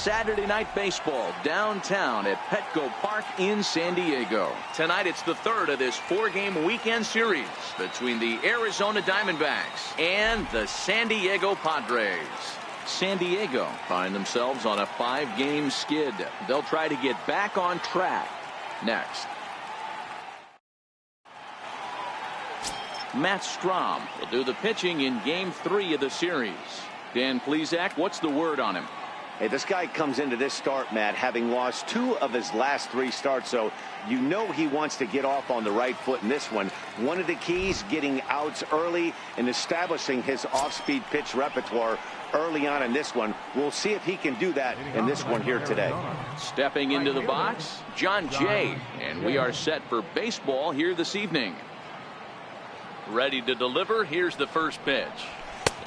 Saturday Night Baseball downtown at Petco Park in San Diego. Tonight it's the third of this four-game weekend series between the Arizona Diamondbacks and the San Diego Padres. San Diego find themselves on a 5-game skid. They'll try to get back on track next. Matt Strahm will do the pitching in Game 3 of the series. Dan Plesac, what's the word on him? Hey, this guy comes into this start, Matt, having lost 2 of his last 3 starts, so you know he wants to get off on the right foot in this one. One of the keys, getting outs early and establishing his off-speed pitch repertoire early on in this one. We'll see if he can do that in this one here today. Stepping into the box, John Jay, and we are set for baseball here this evening. Ready to deliver. Here's the first pitch.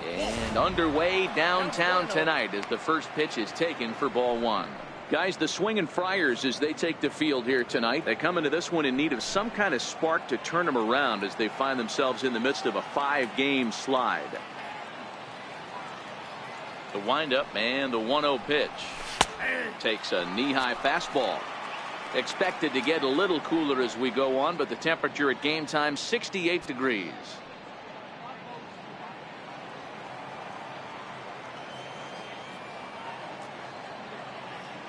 And underway downtown tonight as the first pitch is taken for ball 1. Guys, the swinging Friars, as they take the field here tonight, they come into this one in need of some kind of spark to turn them around as they find themselves in the midst of a 5-game slide. The windup and the 1-0 pitch. Takes a knee-high fastball. Expected to get a little cooler as we go on, but the temperature at game time 68 degrees.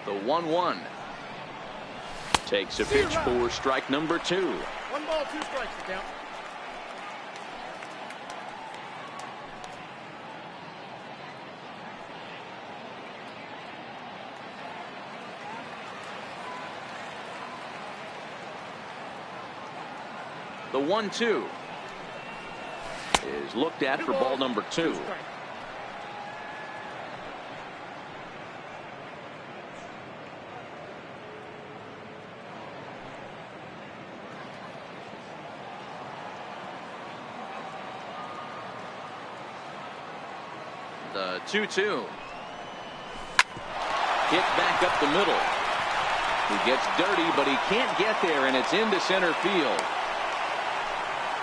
The 1-1 takes a pitch for strike number 2. 1 ball, 2 strikes to count. The 1-2 is looked at for ball number 2. The 2-2 hit back up the middle. He gets dirty, but he can't get there, and it's into center field.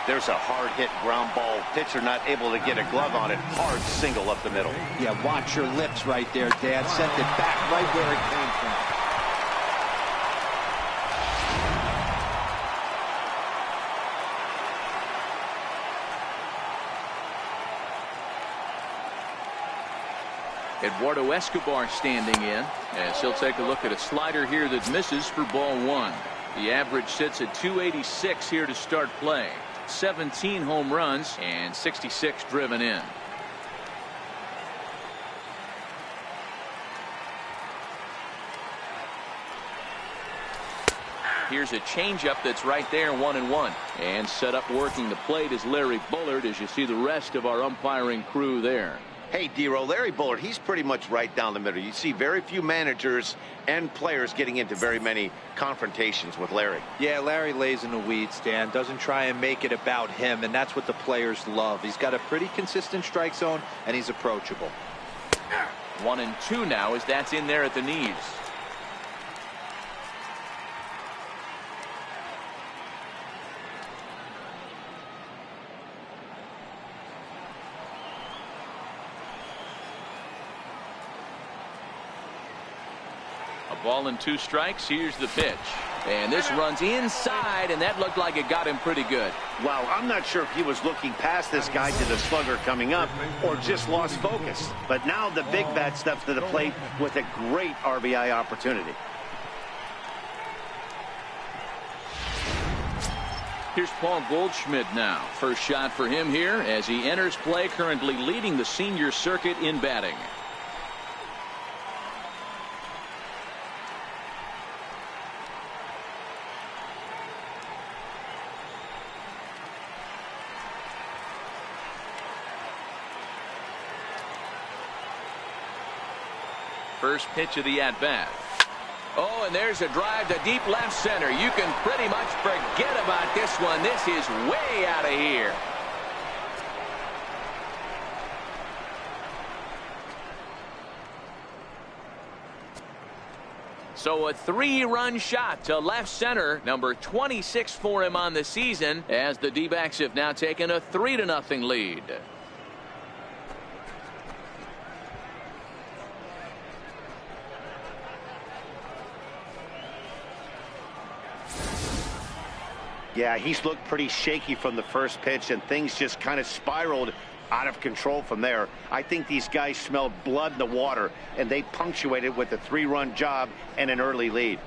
There's a hard hit ground ball. Pitcher not able to get a glove on it. Hard single up the middle. Yeah, watch your lips right there, Dad. Sent it back right where it came from. Eduardo Escobar standing in as he'll take a look at a slider here that misses for ball 1. The average sits at 286 here to start play. 17 home runs and 66 driven in. Here's a changeup that's right there, 1-1. And set up working the plate is Larry Bullard, as you see the rest of our umpiring crew there. Hey, D-Row, Larry Bullard, he's pretty much right down the middle. You see very few managers and players getting into very many confrontations with Larry. Yeah, Larry lays in the weeds, Dan. Doesn't try and make it about him, and that's what the players love. He's got a pretty consistent strike zone, and he's approachable. 1-2 now as that's in there at the knees. Ball and 2 strikes. Here's the pitch. And this runs inside, and that looked like it got him pretty good. Wow, I'm not sure if he was looking past this guy to the slugger coming up or just lost focus. But now the big bat steps to the plate with a great RBI opportunity. Here's Paul Goldschmidt now. First shot for him here as he enters play, currently leading the senior circuit in batting. First pitch of the at-bat. Oh, and there's a drive to deep left center. You can pretty much forget about this one. This is way out of here. So a 3-run shot to left center, number 26 for him on the season, as the D-backs have now taken a 3-0 lead. Yeah, he's looked pretty shaky from the first pitch, and things just kind of spiraled out of control from there. I think these guys smelled blood in the water, and they punctuated with a 3-run job and an early lead.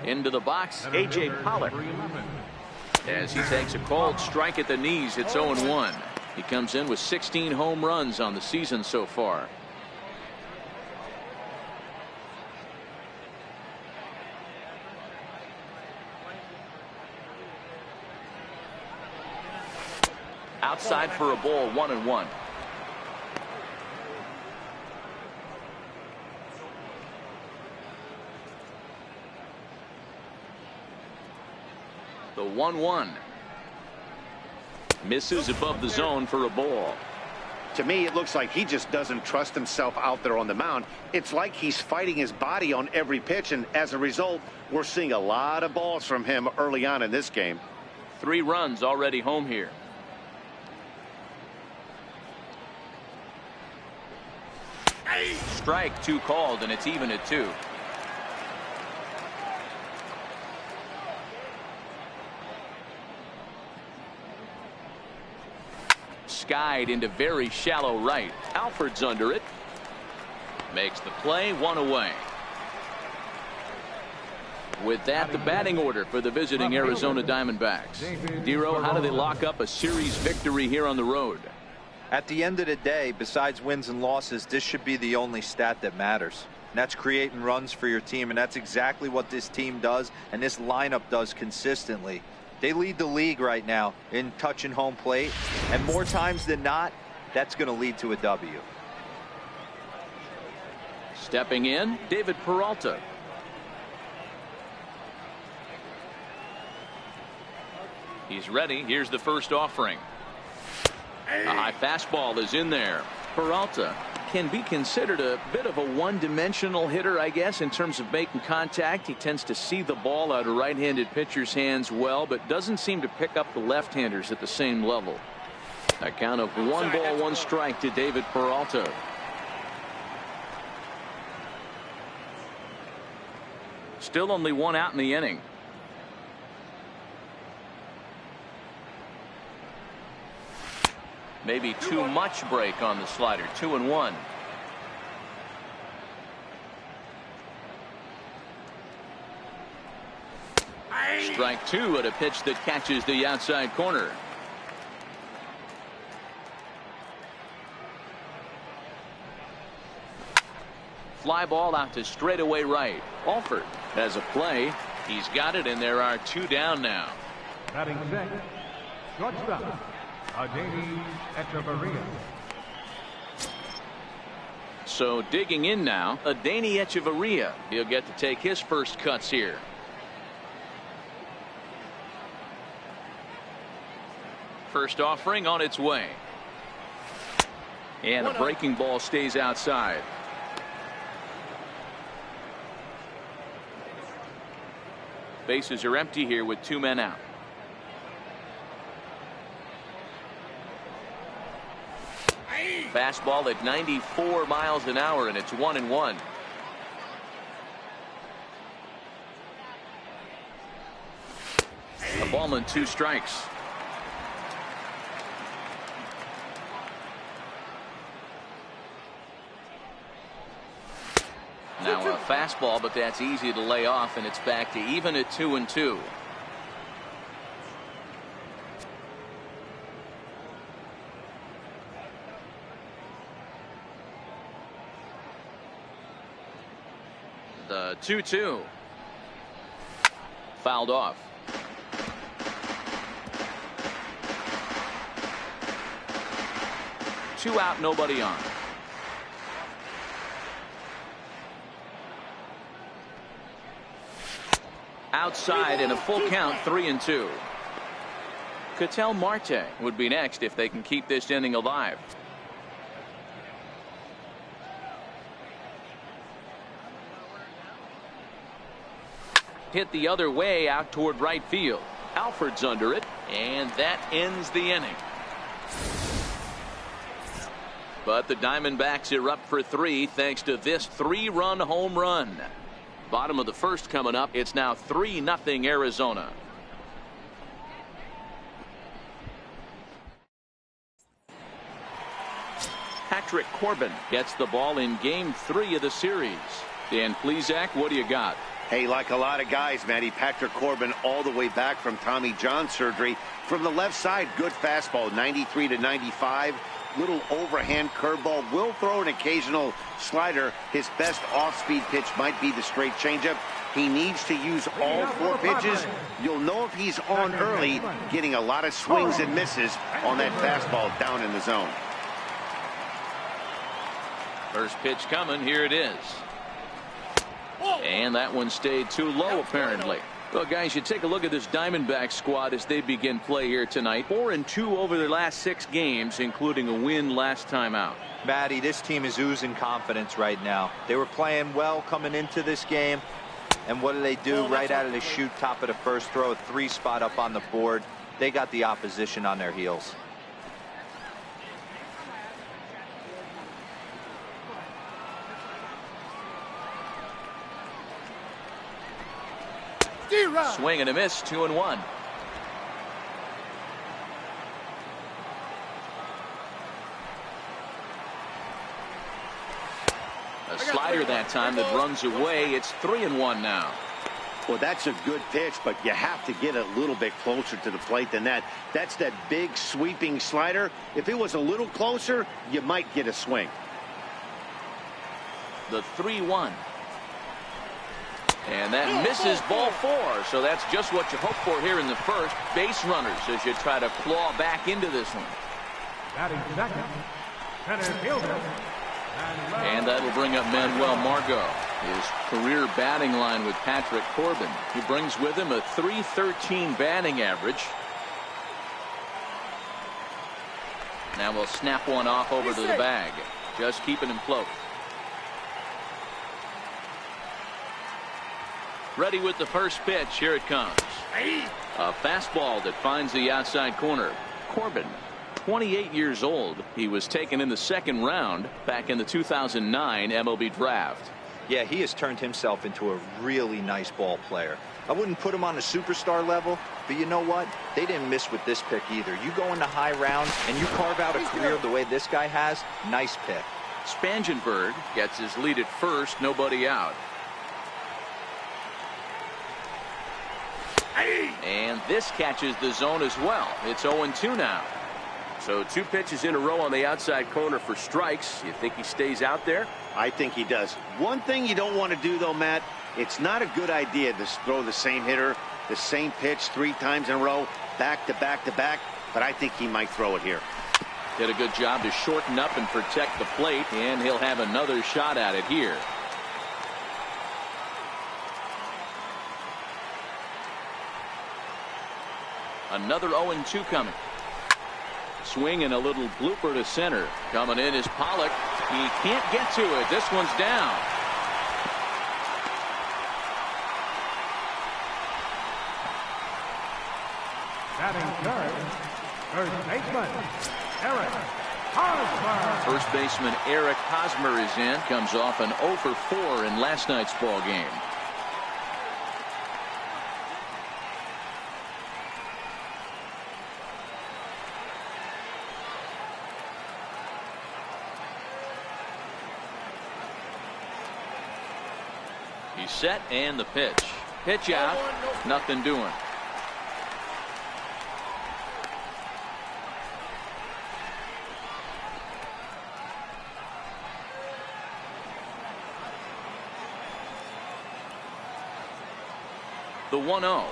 Into the box, A.J. Pollock. As he takes a cold strike at the knees, it's 0-1. He comes in with 16 home runs on the season so far. Outside for a ball, 1-1. The 1-1. Misses above the zone for a ball. To me, it looks like he just doesn't trust himself out there on the mound. It's like he's fighting his body on every pitch, and as a result, we're seeing a lot of balls from him early on in this game. 3 runs already home here. Strike 2 called, and it's even at 2. Skied into very shallow right. Alford's under it. Makes the play, 1 away. With that, the batting order for the visiting Arizona Diamondbacks. Dero, how do they lock up a series victory here on the road? At the end of the day, besides wins and losses, this should be the only stat that matters. And that's creating runs for your team, and that's exactly what this team does and this lineup does consistently. They lead the league right now in touching home plate, and more times than not, that's going to lead to a W. Stepping in, David Peralta. He's ready. Here's the first offering. A high fastball is in there. Peralta can be considered a bit of a one-dimensional hitter, I guess, in terms of making contact. He tends to see the ball out of right-handed pitchers' hands well, but doesn't seem to pick up the left-handers at the same level. A count of 1 ball, 1 strike to David Peralta. Still only 1 out in the inning. Maybe too much break on the slider. 2-1. Strike 2 at a pitch that catches the outside corner. Fly ball out to straightaway right. Alford has a play. He's got it, and there are 2 down now. Batting second, shortstop, Echeverria. So digging in now, Adeiny Echeverria. He'll get to take his first cuts here. First offering on its way. And a breaking ball stays outside. Bases are empty here with 2 men out. Fastball at 94 miles an hour, and it's 1-1. A ball and 2 strikes. Now a fastball, but that's easy to lay off, and it's back to even at 2-2. The 2-2. Fouled off. Two out, nobody on. Outside in a full count, 3-2. Ketel Marte would be next if they can keep this inning alive. Hit the other way out toward right field. Alford's under it, and that ends the inning. But the Diamondbacks are up for 3 thanks to this 3-run home run. Bottom of the first coming up. It's now 3-0 Arizona. Patrick Corbin gets the ball in game 3 of the series. Dan Plesac, what do you got? Hey, like a lot of guys, Matty, Patrick Corbin all the way back from Tommy John surgery. From the left side, good fastball, 93 to 95. Little overhand curveball. Will throw an occasional slider. His best off-speed pitch might be the straight changeup. He needs to use all 4 pitches. You'll know if he's on early, getting a lot of swings and misses on that fastball down in the zone. First pitch coming. Here it is. And that one stayed too low, apparently. Well, guys, you take a look at this Diamondback squad as they begin play here tonight. 4-2 over their last 6 games, including a win last time out. Matty, this team is oozing confidence right now. They were playing well coming into this game. And what do? Right out of the chute, top of the first, throw a 3 spot up on the board. They got the opposition on their heels. Swing and a miss, 2-1. A slider that time that runs away. It's 3-1 now. Well, that's a good pitch, but you have to get a little bit closer to the plate than that. That's that big sweeping slider. If it was a little closer, you might get a swing. The 3-1. And that misses ball 4. So that's just what you hope for here in the first. Base runners as you try to claw back into this one. Batting second, center fielder. And that'll bring up Manuel Margot. His career batting line with Patrick Corbin. He brings with him a .313 batting average. Now we'll snap one off over to the bag. Just keeping him close. Ready with the first pitch. Here it comes. A fastball that finds the outside corner. Corbin, 28 years old. He was taken in the 2nd round back in the 2009 MLB draft. Yeah, he has turned himself into a really nice ball player. I wouldn't put him on a superstar level, but you know what? They didn't miss with this pick either. You go into high rounds and you carve out a career the way this guy has. Nice pick. Spangenberg gets his lead at first. Nobody out. And this catches the zone as well. It's 0-2 now. So 2 pitches in a row on the outside corner for strikes. You think he stays out there? I think he does. One thing you don't want to do, though, Matt, it's not a good idea to throw the same hitter, the same pitch 3 times in a row, back to back to back, but I think he might throw it here. Did a good job to shorten up and protect the plate, and he'll have another shot at it here. Another 0-2 coming. Swing and a little blooper to center. Coming in is Pollock. He can't get to it. This one's down. Batting third, first baseman, Eric Hosmer. First baseman Eric Hosmer is in. Comes off an 0 for 4 in last night's ball game. He's set, and the pitch. Pitch out. Nothing doing. The 1-0.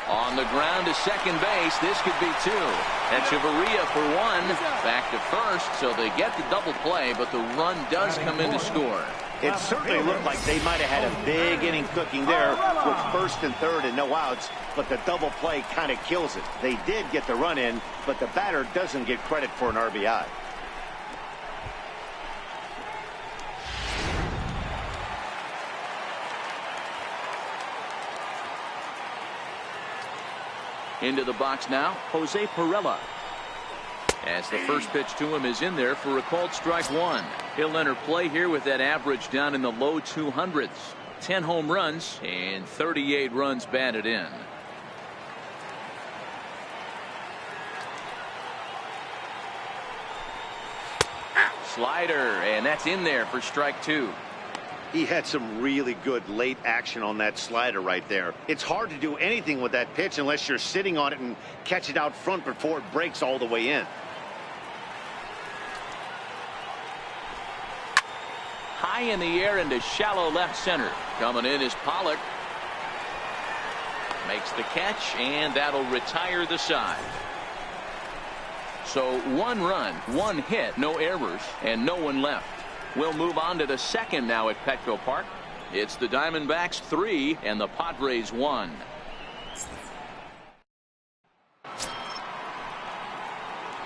On the ground to second base. This could be 2. Echeverria for 1. Back to first, so they get the double play, but the run does come in to score. It certainly looked like they might have had a big inning cooking there with first and third and no outs, but the double play kind of kills it. They did get the run in, but the batter doesn't get credit for an RBI. Into the box now, Jose Perella. As the first pitch to him is in there for a called strike one. He'll enter play here with that average down in the low 200s. 10 home runs and 38 runs batted in. Slider, and that's in there for strike two. He had some really good late action on that slider right there. It's hard to do anything with that pitch unless you're sitting on it and catch it out front before it breaks all the way in. High in the air into shallow left center. Coming in is Pollock. Makes the catch, and that'll retire the side. So 1 run, 1 hit, no errors, and no one left. We'll move on to the second now at Petco Park. It's the Diamondbacks 3 and the Padres 1.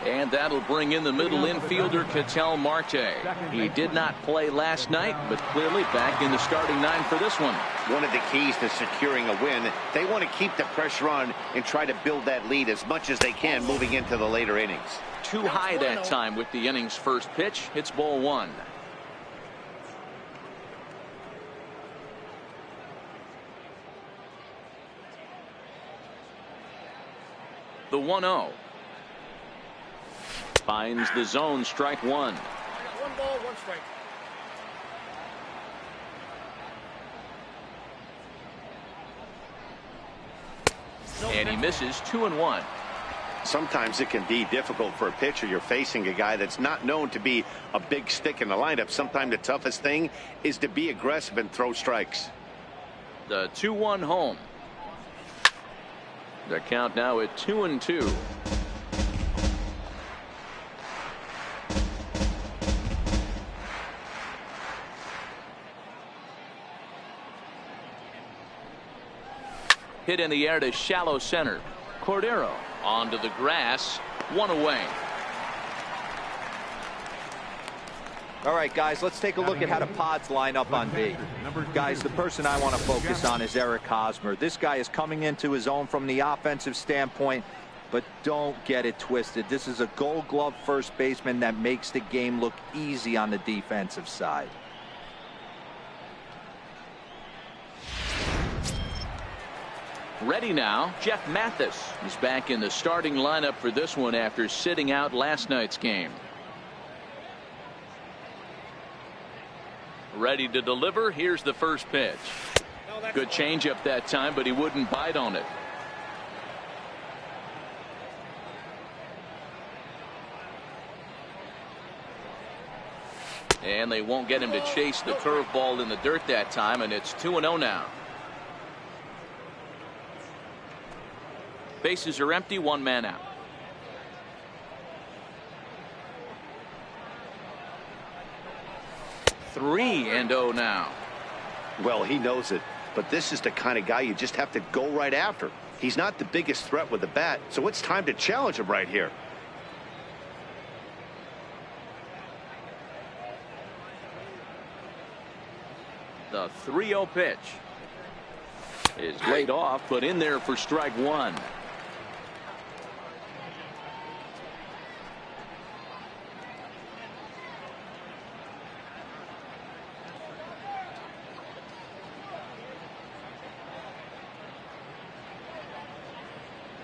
And that'll bring in the middle infielder, Ketel Marte. He did not play last night, but clearly back in the starting 9 for this one. One of the keys to securing a win, they want to keep the pressure on and try to build that lead as much as they can moving into the later innings. Too high that time with the inning's first pitch. It's ball 1. The 1-0. Finds the zone, strike 1. 1 ball, 1 strike. And he misses 2-1. Sometimes it can be difficult for a pitcher. You're facing a guy that's not known to be a big stick in the lineup. Sometimes the toughest thing is to be aggressive and throw strikes. The 2-1 home. The count now at 2-2. Hit in the air to shallow center. Cordero onto the grass. 1 away. All right, guys, let's take a look at how the Pods line up on B. Guys, the person I want to focus on is Eric Hosmer. This guy is coming into his own from the offensive standpoint, but don't get it twisted. This is a Gold Glove first baseman that makes the game look easy on the defensive side. Ready now, Jeff Mathis is back in the starting lineup for this one after sitting out last night's game. Ready to deliver. Here's the first pitch. Good changeup that time, but he wouldn't bite on it. And they won't get him to chase the curveball in the dirt that time, and it's 2-0 now. Bases are empty, 1 man out. Three and 0 now. Well, he knows it, but this is the kind of guy you just have to go right after. He's not the biggest threat with the bat, so it's time to challenge him right here. The 3-0 pitch is laid off, but in there for strike 1.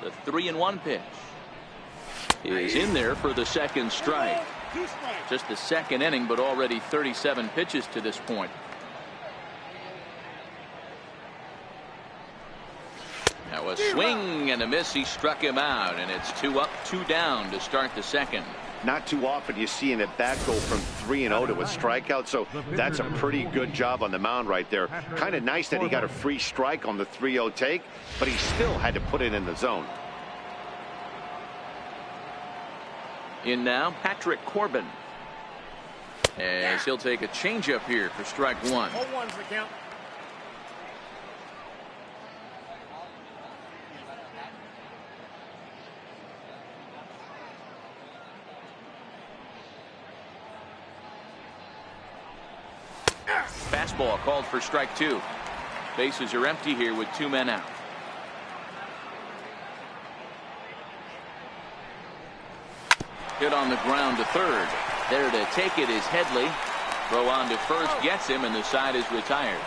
The 3-1 pitch is in there for the second strike. Just the second inning, but already 37 pitches to this point. Now a swing and a miss. He struck him out, and it's 2 up, 2 down to start the second. Not too often you see an at-bat go from 3-0 to a strikeout, so that's a pretty good job on the mound right there. Kind of nice that he got a free strike on the 3-0 take, but he still had to put it in the zone. In now, Patrick Corbin, as he'll take a changeup here for strike 1. 0-1's the count. Fastball called for strike 2. Bases are empty here with 2 men out. Hit on the ground to third. There to take it is Headley. Throw on to first gets him, and the side is retired.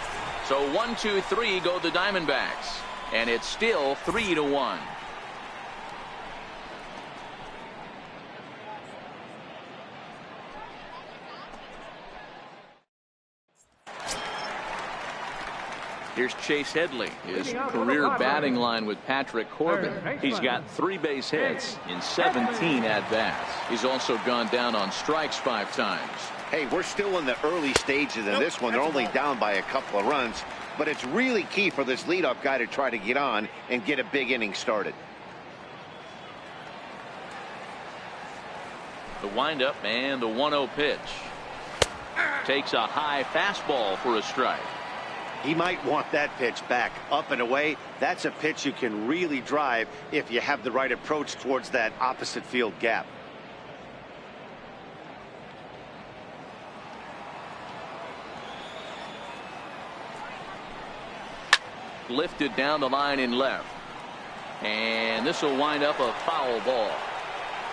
So 1, 2, 3 go the Diamondbacks, and it's still 3-1. Here's Chase Headley, his career batting line with Patrick Corbin. He's got 3 base hits in 17 at-bats. He's also gone down on strikes 5 times. Hey, we're still in the early stages of this one. They're only down by a couple of runs, but it's really key for this leadoff guy to try to get on and get a big inning started. The windup and the 1-0 pitch. Takes a high fastball for a strike. He might want that pitch back up and away. That's a pitch you can really drive if you have the right approach towards that opposite field gap. Lifted down the line in left. And this will wind up a foul ball.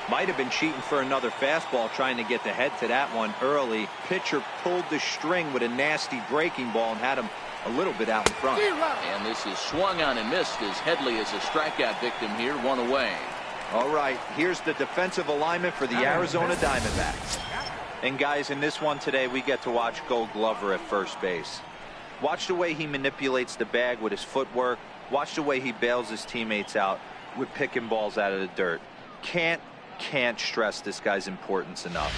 Might have been cheating for another fastball, trying to get the head to that one early. Pitcher pulled the string with a nasty breaking ball and had him a little bit out in front. And this is swung on and missed as Headley is a strikeout victim here, 1 away. All right, here's the defensive alignment for the Arizona Diamondbacks. And guys, in this one today, we get to watch Gold Glover at first base. Watch the way he manipulates the bag with his footwork. Watch the way he bails his teammates out with picking balls out of the dirt. Can't stress this guy's importance enough.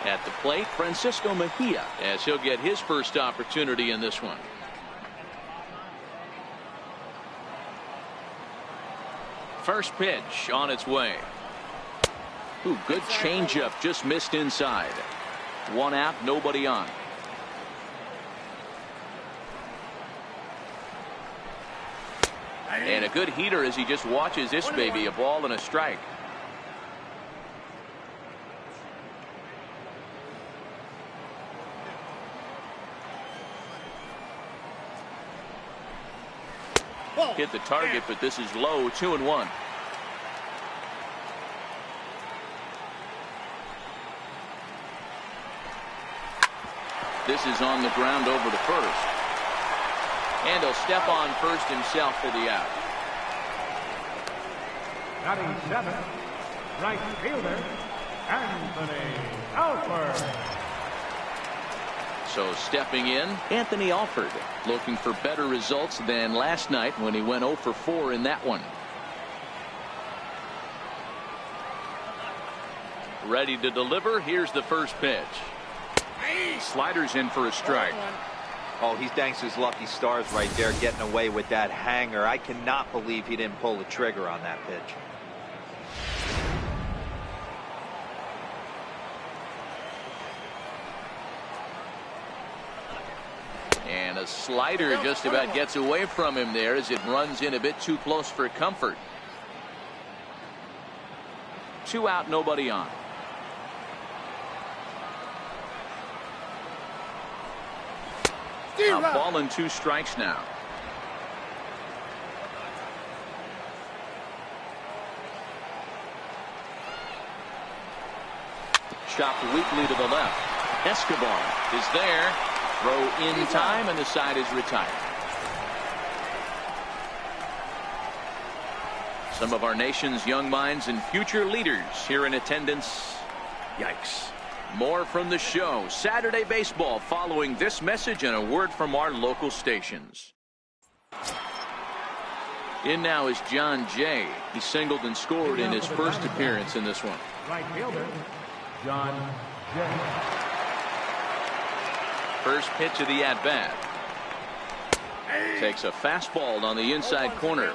At the plate, Francisco Mejia, as he'll get his first opportunity in this one. First pitch on its way. Ooh, good changeup, just missed inside. 1 out, nobody on. And a good heater as he just watches this baby, a ball and a strike. Hit the target, but this is low, 2-1. This is on the ground over to first. And he'll step on first himself for the out. Batting 7th, right fielder, Anthony Alford. So stepping in, Anthony Alford, looking for better results than last night when he went 0 for 4 in that one. Ready to deliver. Here's the first pitch. Sliders in for a strike. Oh, he thanks his lucky stars right there, getting away with that hanger. I cannot believe he didn't pull the trigger on that pitch. And a slider just about gets away from him there as it runs in a bit too close for comfort. 2 out, nobody on. A ball and 2 strikes now. Chopped weakly to the left. Escobar is there. Throw in time, and the side is retired. Some of our nation's young minds and future leaders here in attendance. Yikes. More from the show. Saturday Baseball following this message and a word from our local stations. In now is John Jay. He singled and scored in his first appearance in this one. Right fielder, John Jay. First pitch of the at-bat. Takes a fastball on the inside corner.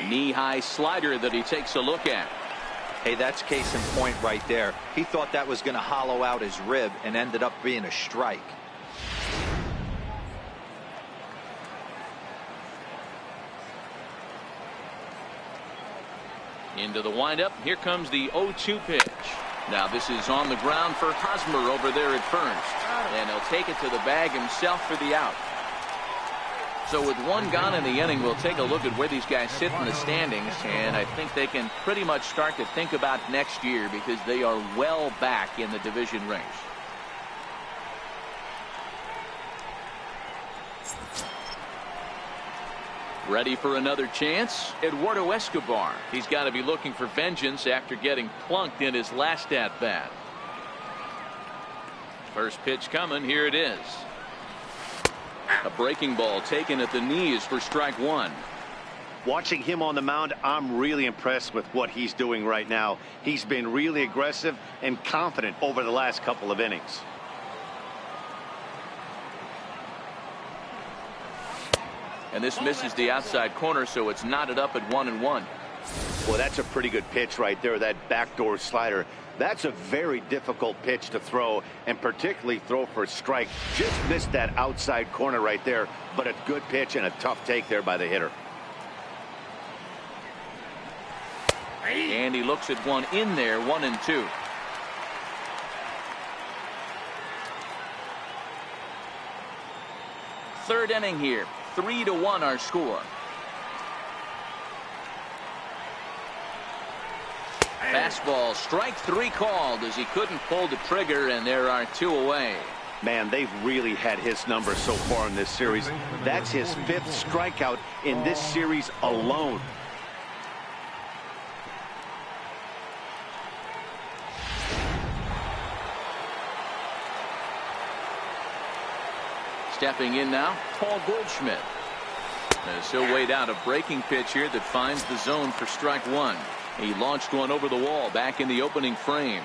Knee-high slider that he takes a look at. Hey, that's case in point right there. He thought that was going to hollow out his rib and ended up being a strike. Into the windup. Here comes the 0-2 pitch. Now this is on the ground for Hosmer over there at first. And he'll take it to the bag himself for the out. So with one gone in the inning, we'll take a look at where these guys sit in the standings. And I think they can pretty much start to think about next year because they are well back in the division race. Ready for another chance? Eduardo Escobar. He's got to be looking for vengeance after getting plunked in his last at-bat. First pitch coming. Here it is. A breaking ball taken at the knees for strike one. Watching him on the mound, I'm really impressed with what he's doing right now. He's been really aggressive and confident over the last couple of innings. And this misses the outside corner, so it's knotted up at 1-1. Well, that's a pretty good pitch right there, that backdoor slider. That's a very difficult pitch to throw, and particularly throw for a strike. Just missed that outside corner right there, but a good pitch and a tough take there by the hitter. And he looks at one in there, 1-2. Third inning here. 3-1 our score. Fastball, strike three called as he couldn't pull the trigger, and there are two away. Man, they've really had his number so far in this series. That's his 5th strikeout in this series alone. Stepping in now, Paul Goldschmidt. As he'll wait out a breaking pitch here that finds the zone for strike one. He launched one over the wall back in the opening frame.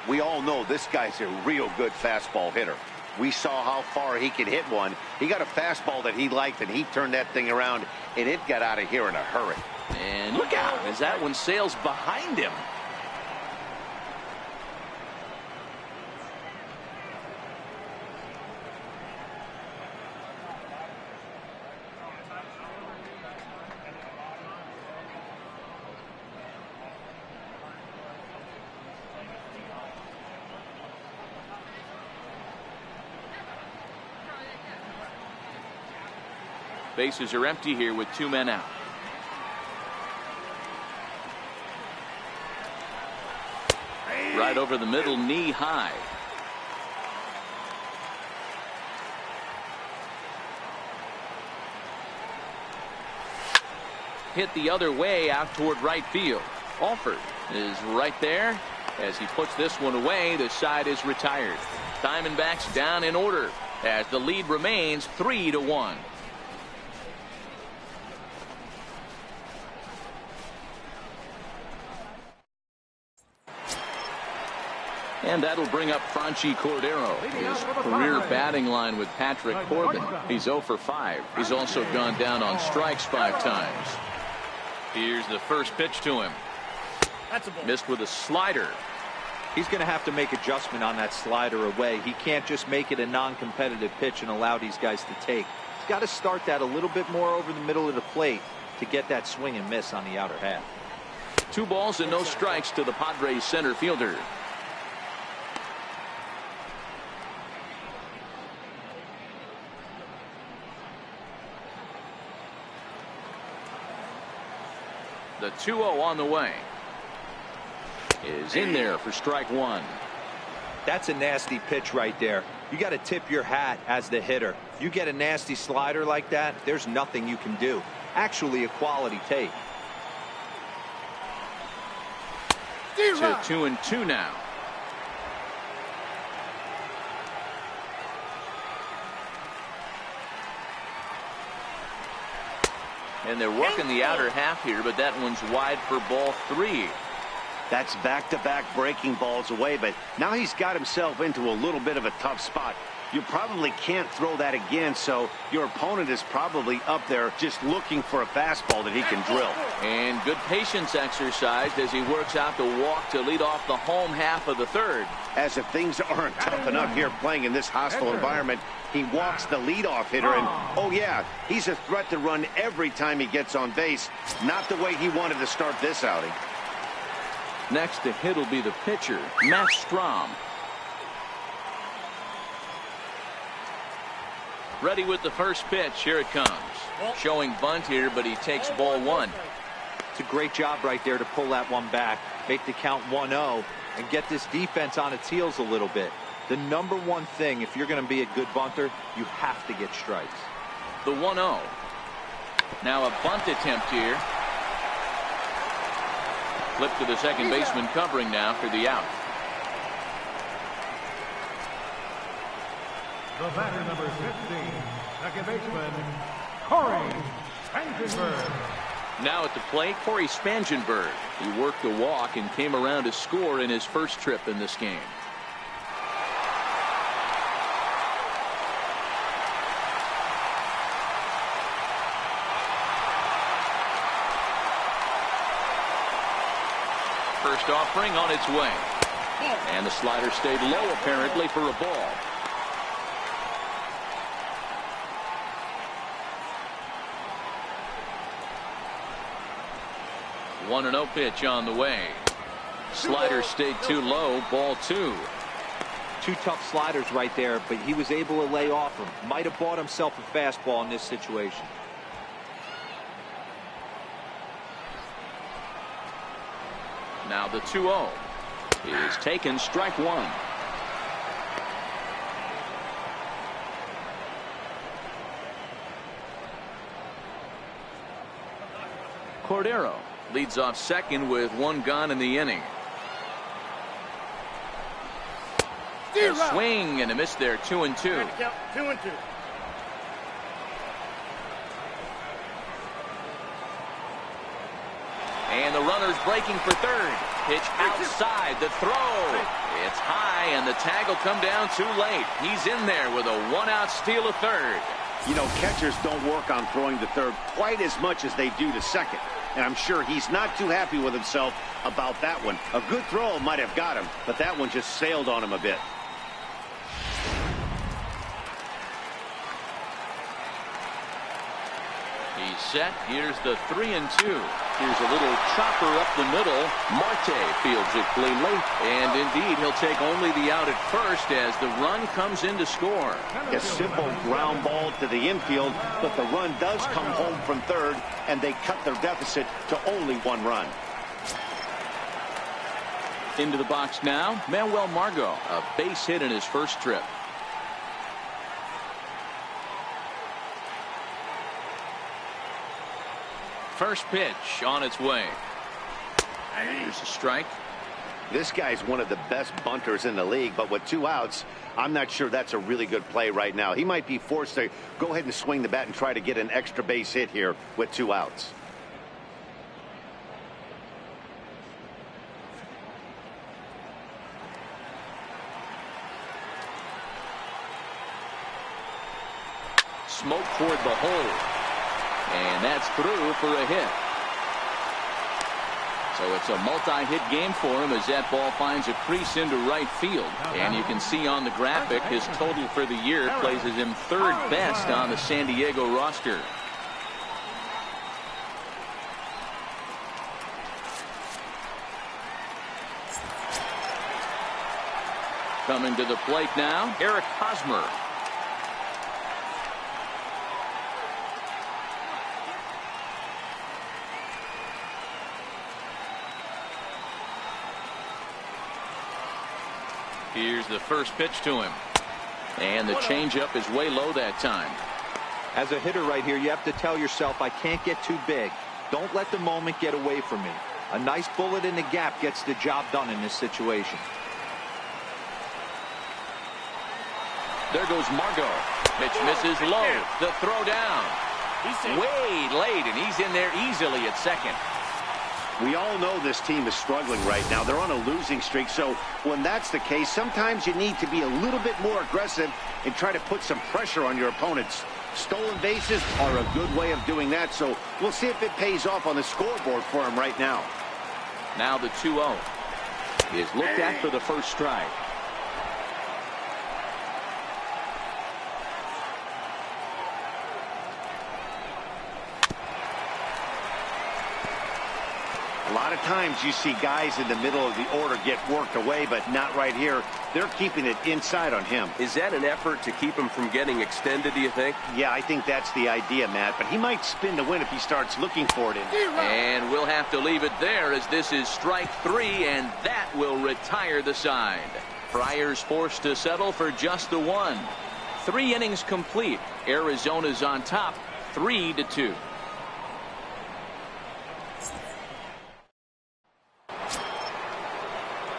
We all know this guy's a real good fastball hitter. We saw how far he could hit one. He got a fastball that he liked, and he turned that thing around, and it got out of here in a hurry. And look out as that one sails behind him. Bases are empty here with 2 men out. Right over the middle, knee high. Hit the other way out toward right field. Alford is right there. As he puts this one away, the side is retired. Diamondbacks down in order as the lead remains 3-1. And that'll bring up Franchi Cordero. His career batting line with Patrick Corbin. He's 0 for 5. He's also gone down on strikes 5 times. Here's the first pitch to him. That's a ball. Missed with a slider. He's going to have to make adjustment on that slider away. He can't just make it a non-competitive pitch and allow these guys to take. He's got to start that a little bit more over the middle of the plate to get that swing and miss on the outer half. 2 balls and no strikes to the Padres center fielder. The 2-0 on the way. Is in there for strike one. That's a nasty pitch right there. You got to tip your hat as the hitter. You get a nasty slider like that, there's nothing you can do. Actually a quality take. To 2-2 now. And they're working the outer half here, but that one's wide for ball 3. That's back-to-back breaking balls away, but now he's got himself into a little bit of a tough spot. You probably can't throw that again, so your opponent is probably up there just looking for a fastball that he can drill. And good patience exercised as he works out the walk to lead off the home half of the third. As if things aren't tough enough here playing in this hostile environment, he walks the leadoff hitter, and oh yeah, he's a threat to run every time he gets on base. Not the way he wanted to start this outing. Next to hit will be the pitcher, Matt Strom. Ready with the first pitch. Here it comes. Showing bunt here, but he takes ball one. It's a great job right there to pull that one back, make the count 1-0, and get this defense on its heels a little bit. The number one thing, if you're going to be a good bunter, you have to get strikes. The 1-0. Now a bunt attempt here. Flip to the second baseman covering now for the out. The batter, number 15, second baseman, Corey Spangenberg. Now at the plate, Corey Spangenberg. He worked a walk and came around to score in his first trip in this game. First offering on its way. And the slider stayed low apparently for a ball. One 1-0 pitch on the way. Slider stayed too low. Ball two. Two tough sliders right there, but he was able to lay off them. Might have bought himself a fastball in this situation. Now the 2-0 is taken, strike one. Cordero leads off second with one gone in the inning. A swing and a miss there, 2-2. 2-2. And the runner's breaking for third. Pitch outside, the throw. It's high, and the tag will come down too late. He's in there with a one-out steal of third. You know, catchers don't work on throwing to third quite as much as they do to second. And I'm sure he's not too happy with himself about that one. A good throw might have got him, but that one just sailed on him a bit. He's set. Here's the 3-2. Here's a little chopper up the middle. Marte fields it cleanly. And indeed, he'll take only the out at first as the run comes in to score. A simple ground ball to the infield, but the run does come home from third, and they cut their deficit to only one run. Into the box now, Manuel Margot, a base hit in his first trip. First pitch on its way. Here's a strike. This guy's one of the best bunters in the league, but with two outs, I'm not sure that's a really good play right now. He might be forced to go ahead and swing the bat and try to get an extra base hit here with two outs. Smoke toward the hole. And that's through for a hit. So it's a multi-hit game for him as that ball finds a crease into right field. And you can see on the graphic his total for the year places him third best on the San Diego roster. Coming to the plate now, Eric Hosmer. Here's the first pitch to him. And the changeup is way low that time. As a hitter right here, you have to tell yourself, I can't get too big. Don't let the moment get away from me. A nice bullet in the gap gets the job done in this situation. There goes Margot. Pitch misses low. The throw down. Way late, and he's in there easily at second. We all know this team is struggling right now. They're on a losing streak, so when that's the case, sometimes you need to be a little bit more aggressive and try to put some pressure on your opponents. Stolen bases are a good way of doing that, so we'll see if it pays off on the scoreboard for him right now. Now the 2-0 is looked at for the first strike. lot of times you see guys in the middle of the order get worked away, but not right here. They're keeping it inside on him. Is that an effort to keep him from getting extended, do you think? Yeah, I think that's the idea, Matt. But he might spin to win if he starts looking for it. And we'll have to leave it there as this is strike 3, and that will retire the side. Friars forced to settle for just the 1. 3 innings complete. Arizona's on top, 3-2.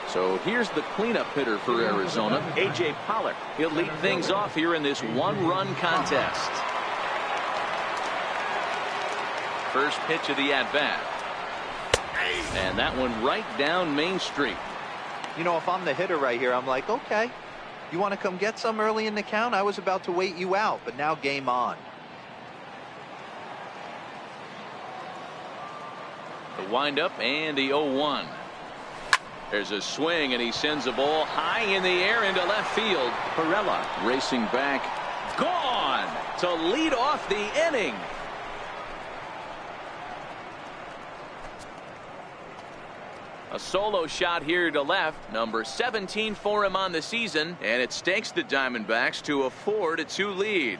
So here's the cleanup hitter for Arizona, A.J. Pollock. He'll lead things off here in this 1-run contest. First pitch of the at-bat. And that one right down Main Street. You know, if I'm the hitter right here, I'm like, okay, you want to come get some early in the count? I was about to wait you out, but now game on. The windup and the 0-1. There's a swing, and he sends a ball high in the air into left field. Perella racing back. Gone to lead off the inning. A solo shot here to left. Number 17 for him on the season, and it stakes the Diamondbacks to a 4-2 lead.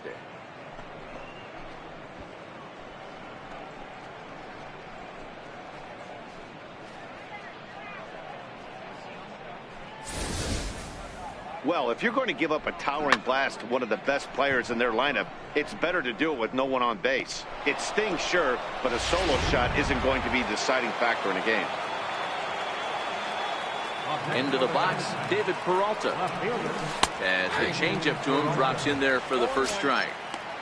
Well, if you're going to give up a towering blast to one of the best players in their lineup, it's better to do it with no one on base. It stings, sure, but a solo shot isn't going to be the deciding factor in a game. Into the box, David Peralta. As the changeup to him drops in there for the first strike.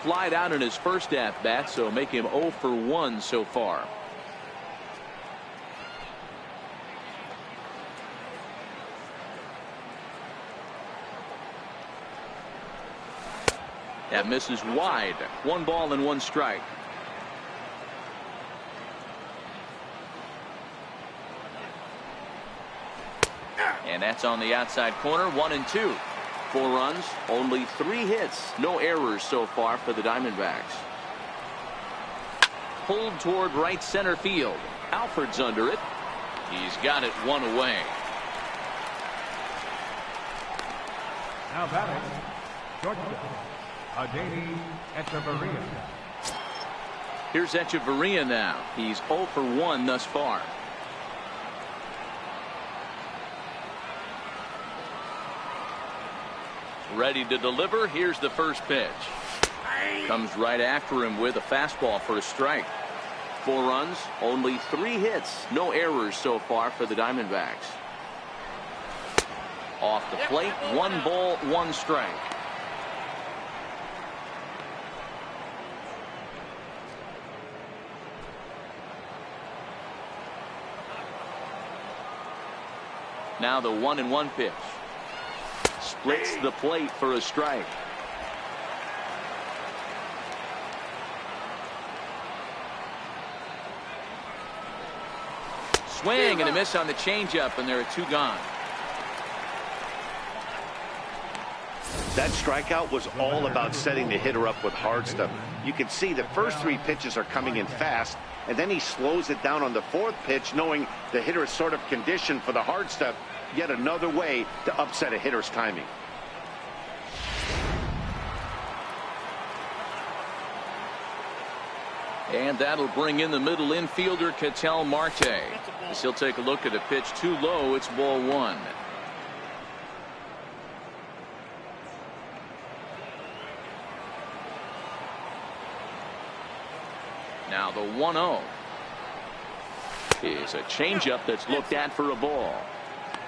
Flied out in his first at-bat, so make him 0 for 1 so far. That misses wide. 1 ball and 1 strike. And that's on the outside corner. 1-2. 4 runs, only 3 hits. No errors so far for the Diamondbacks. Pulled toward right center field. Alford's under it. He's got it 1 away. Now batting, shortstop, Adeni Echeverria. Here's Echeverria now. He's 0 for 1 thus far. Ready to deliver. Here's the first pitch. Comes right after him with a fastball for a strike. 4 runs, only 3 hits. No errors so far for the Diamondbacks. Off the plate, 1 ball, 1 strike. Now the 1-1 pitch. Splits the plate for a strike. Swing and a miss on the changeup, and there are 2 gone. That strikeout was all about setting the hitter up with hard stuff. You can see the first 3 pitches are coming in fast, and then he slows it down on the 4th pitch, knowing the hitter is sort of conditioned for the hard stuff. Yet another way to upset a hitter's timing. And that'll bring in the middle infielder, Ketel Marte. As he'll take a look at a pitch too low. It's ball 1. Now the 1-0 is a changeup that's looked at for a ball.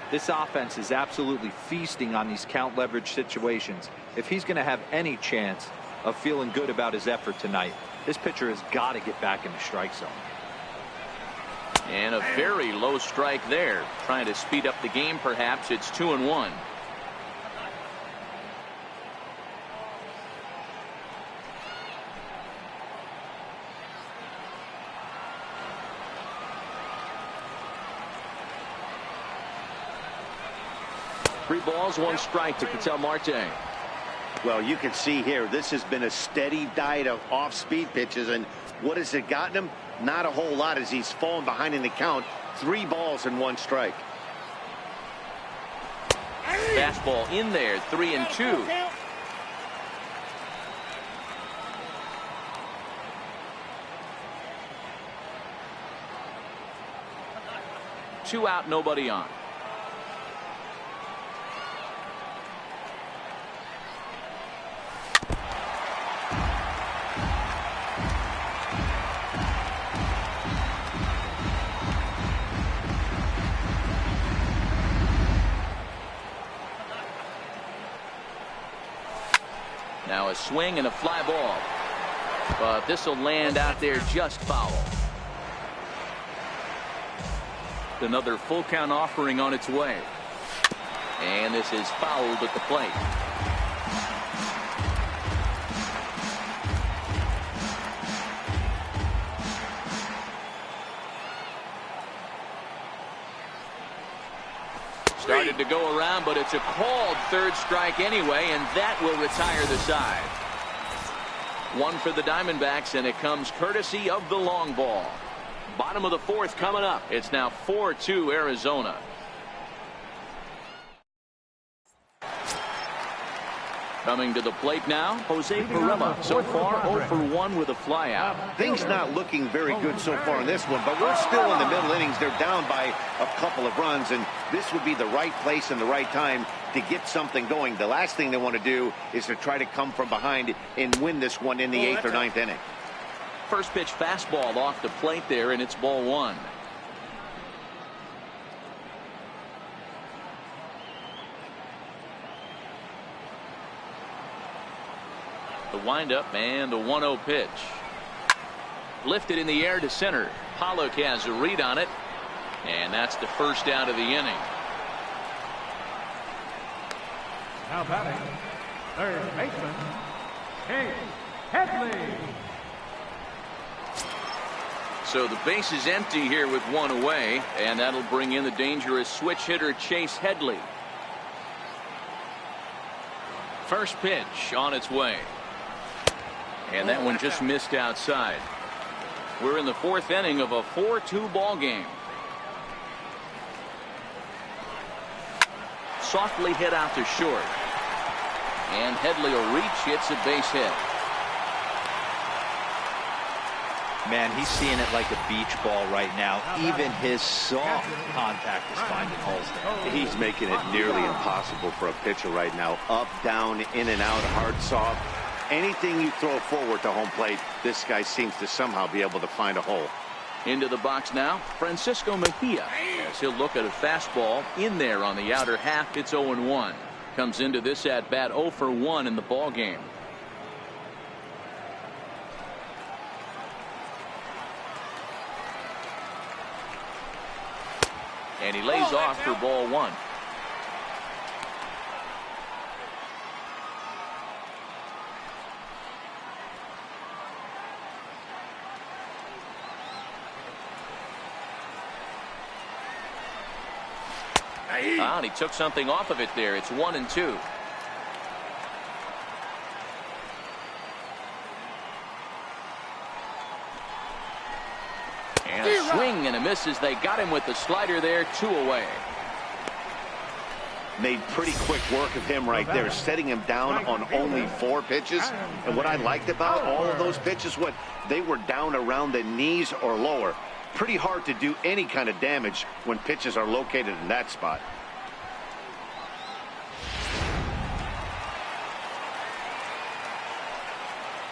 This offense is absolutely feasting on these count leverage situations. If he's going to have any chance of feeling good about his effort tonight, this pitcher has got to get back in the strike zone. And a very low strike there. Trying to speed up the game, perhaps. It's 2-1. Three balls, 1 strike to Ketel Marte. Well, you can see here, this has been a steady diet of off-speed pitches, and what has it gotten him? Not a whole lot, as he's fallen behind in the count 3 balls and 1 strike. Fastball in there, 3-2. 2 out, nobody on. Now a swing and a fly ball. But this will land out there just foul. Another full count offering on its way. And this is fouled at the plate. Started to go around, but it's a called 3rd strike anyway, and that will retire the side. 1 for the Diamondbacks, and it comes courtesy of the long ball. Bottom of the 4th coming up. It's now 4-2 Arizona. Coming to the plate now, Jose Pirela. So far 0 for 1 with a flyout. Things not looking very good so far in this one, but we're still in the middle innings. They're down by a couple of runs, and this would be the right place and the right time to get something going. The last thing they want to do is to try to come from behind and win this one in the 8th or 9th inning. First pitch fastball off the plate there, and it's ball 1. The windup and the 1-0 pitch. Lifted in the air to center. Pollock has a read on it, and that's the first out of the inning. Now batting, third baseman, Chase Headley. So the base is empty here with 1 away, and that'll bring in the dangerous switch hitter Chase Headley. First pitch on its way. And that one just missed outside. We're in the 4th inning of a 4-2 ball game. Softly hit out to short. And Headley will reach. It's a base hit. Man, he's seeing it like a beach ball right now. Even his soft contact is finding holes there. He's making it nearly impossible for a pitcher right now. Up, down, in and out, hard, soft. Anything you throw forward to home plate, this guy seems to somehow be able to find a hole. Into the box now, Francisco Mejia, as he'll look at a fastball in there on the outer half. It's 0-1. Comes into this at bat 0 for 1 in the ball game. And he lays off for ball 1. And he took something off of it there. It's 1-2. And a swing and a miss as they got him with the slider there. 2 away. Made pretty quick work of him right there, setting him down on only 4 pitches. And what I liked about all of those pitches, they were down around the knees or lower. Pretty hard to do any kind of damage when pitches are located in that spot.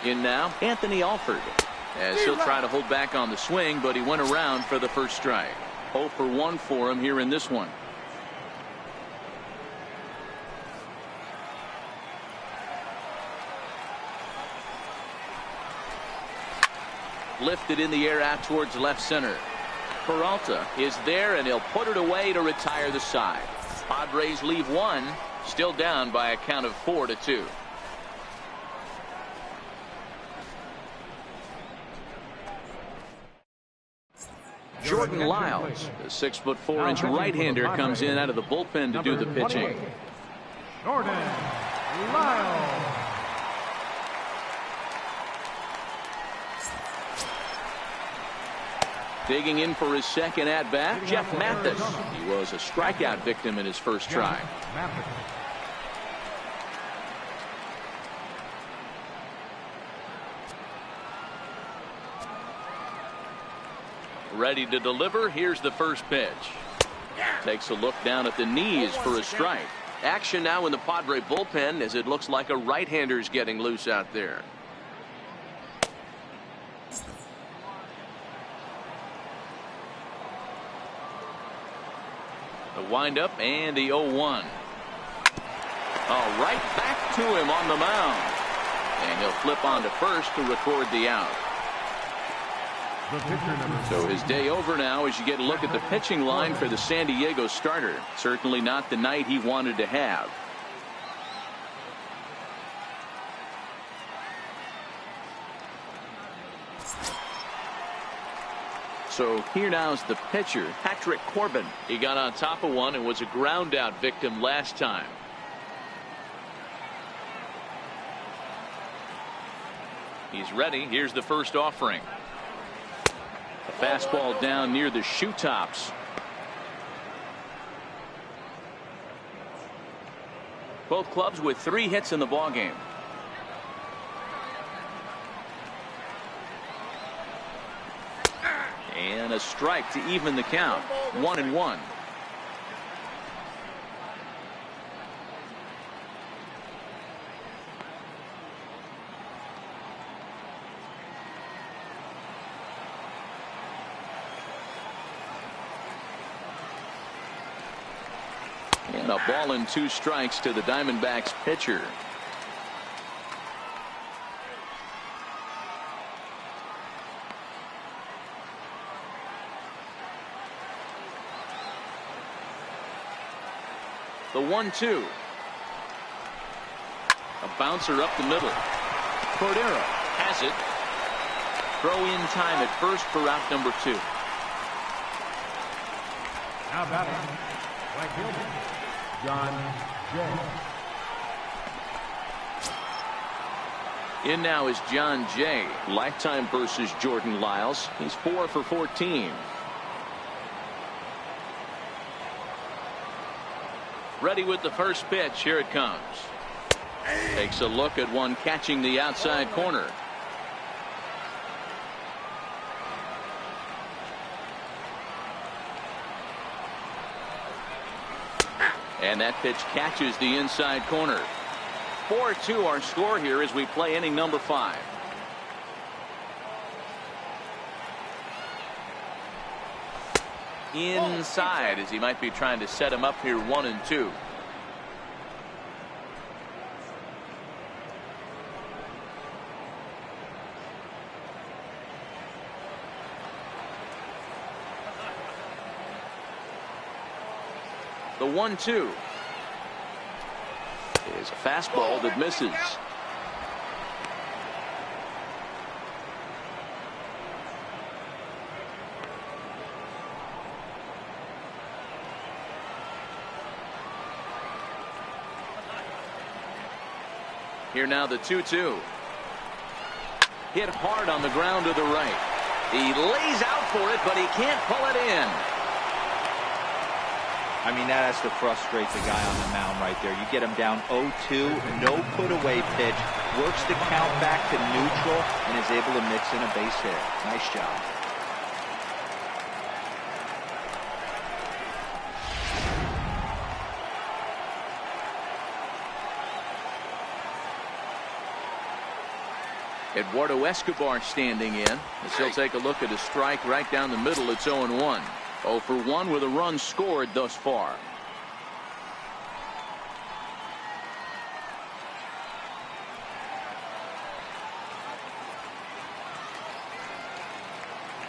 In now, Anthony Alford, as he'll try to hold back on the swing, but he went around for the first strike. 0 for 1 for him here in this one. Lifted in the air out towards left center. Peralta is there, and he'll put it away to retire the side. Padres leave 1, still down by a count of 4-2. Jordan Lyles, the 6'4" right-hander, comes in out of the bullpen to do the pitching. Jordan Lyles. Digging in for his second at-bat, Jeff Mathis. He was a strikeout victim in his first try. Ready to deliver. Here's the first pitch. Takes a look down at the knees for a strike. Action now in the Padre bullpen as it looks like a right-hander's getting loose out there. The windup and the 0-1. Right back to him on the mound. And he'll flip on to first to record the out. So his day over now as you get a look at the pitching line for the San Diego starter. Certainly not the night he wanted to have. So here now is the pitcher, Patrick Corbin. He got on top of one and was a ground out victim last time. He's ready. Here's the first offering. A fastball down near the shoe tops. Both clubs with 3 hits in the ballgame. And a strike to even the count. 1-1. And a ball and 2 strikes to the Diamondbacks pitcher. The 1-2. A bouncer up the middle. Cordero has it. Throw in time at first for out number 2. Now batting, right fielder, John Jay. In now is John Jay. Lifetime versus Jordan Lyles. He's 4 for 14. Ready with the first pitch. Here it comes. Takes a look at one catching the outside corner. And that pitch catches the inside corner. 4-2 our score here as we play inning number 5. Inside as he might be trying to set him up here 1-2. The 1-2 is a fastball that misses. Here now the 2-2. Hit hard on the ground to the right. He lays out for it, but he can't pull it in. I mean, that has to frustrate the guy on the mound right there. You get him down 0-2, no put away pitch, works the count back to neutral, and is able to mix in a base hit. Nice job. Eduardo Escobar standing in as he'll take a look at a strike right down the middle. It's 0-1. 0 for 1 with a run scored thus far.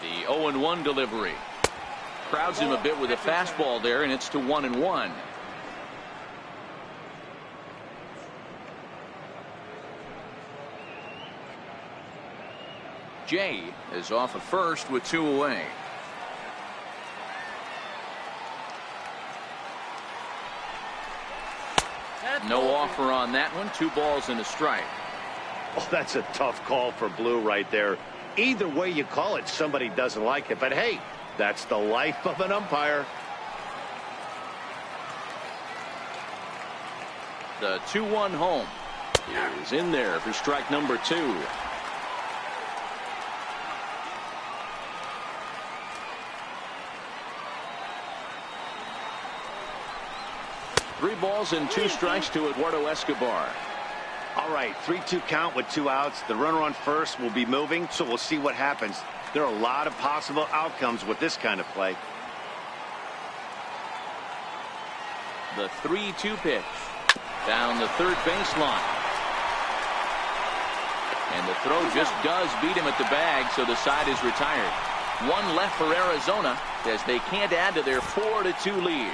The 0-1 delivery. Crowds him a bit with a fastball there, and it's to 1-1. Jay is off at first with 2 away. No offer on that one. 2 balls and a strike. Oh, that's a tough call for Blue right there. Either way you call it, somebody doesn't like it. But hey, that's the life of an umpire. The 2-1 home is in there for strike number 2. Three balls and 2 strikes to Eduardo Escobar. All right, 3-2 count with 2 outs. The runner on first will be moving, so we'll see what happens. There are a lot of possible outcomes with this kind of play. The 3-2 pitch. Down the third baseline. And the throw just does beat him at the bag, so the side is retired. 1 left for Arizona as they can't add to their 4-2 lead.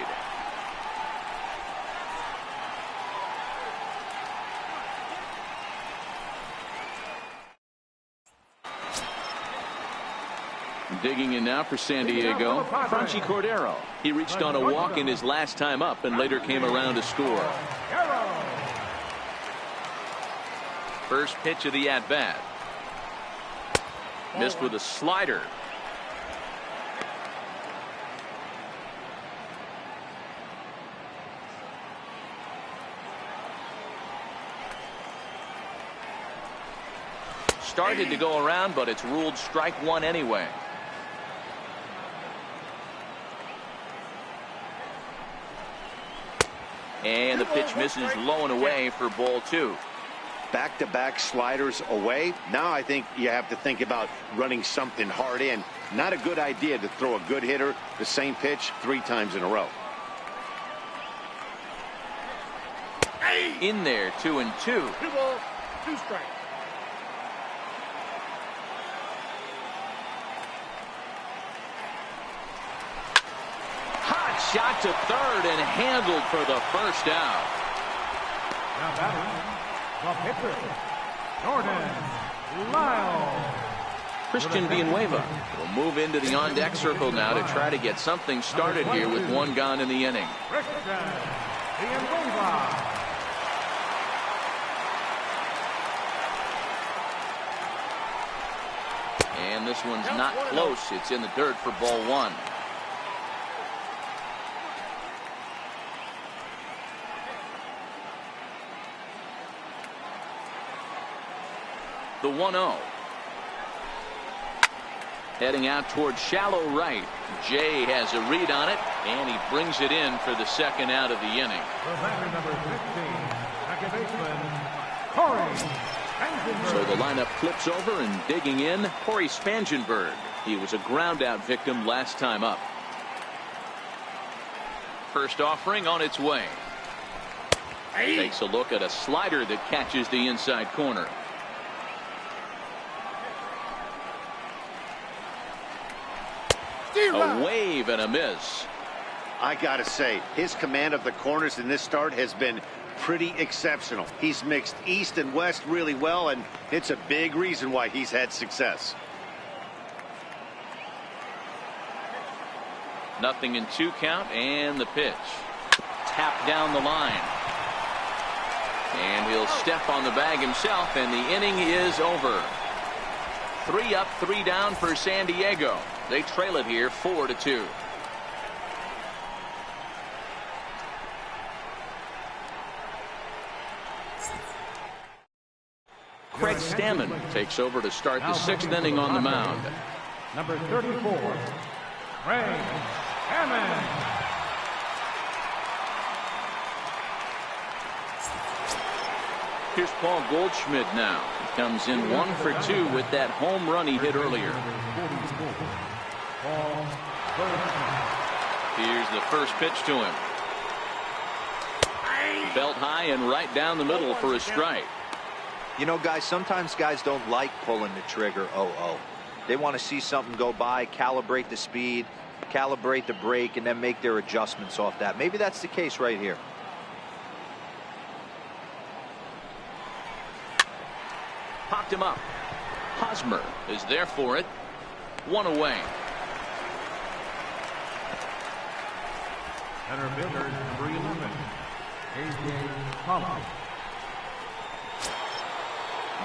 Digging in now for San Diego, Franchi Cordero. He reached on a walk in his last time up and later came around to score. First pitch of the at-bat. Missed with a slider. Started to go around, but it's ruled strike 1 anyway. And the pitch misses low and away for ball 2. Back-to-back sliders away. Now I think you have to think about running something hard in. Not a good idea to throw a good hitter the same pitch 3 times in a row. In there, 2-2. 2 balls, 2 strikes. Shot to third and handled for the first out. Now batting, the pitcher, Jordan Lyle. Christian Villanueva will move into the on-deck circle now to try to get something started here with 1 gone in the inning. Christian Villanueva. And this one's not close. It's in the dirt for ball 1. The 1-0. Heading out towards shallow right. Jay has a read on it, and he brings it in for the second out of the inning. The batter number 15, second baseman, Corey Spangenberg. So the lineup flips over and digging in, Corey Spangenberg. He was a ground out victim last time up. First offering on its way. Takes a look at a slider that catches the inside corner. A wave and a miss. I gotta say, his command of the corners in this start has been pretty exceptional. He's mixed east and west really well, and it's a big reason why he's had success. 0-2 count, and the pitch. Tapped down the line. And he'll step on the bag himself, and the inning is over. 3 up, 3 down for San Diego. They trail it here 4-2. Craig Stammen takes over to start the 6th inning on the mound. Number 34, Craig Stammen. Here's Paul Goldschmidt now. He comes in 1 for 2 with that home run he hit earlier. Here's the first pitch to him. Belt high and right down the middle for a strike. You know, guys, sometimes guys don't like pulling the trigger 0-0. They want to see something go by, calibrate the speed, calibrate the brake, and then make their adjustments off that. Maybe that's the case right here. Popped him up. Hosmer is there for it. 1 away. Center fielder, number 11, A.J. Pollock.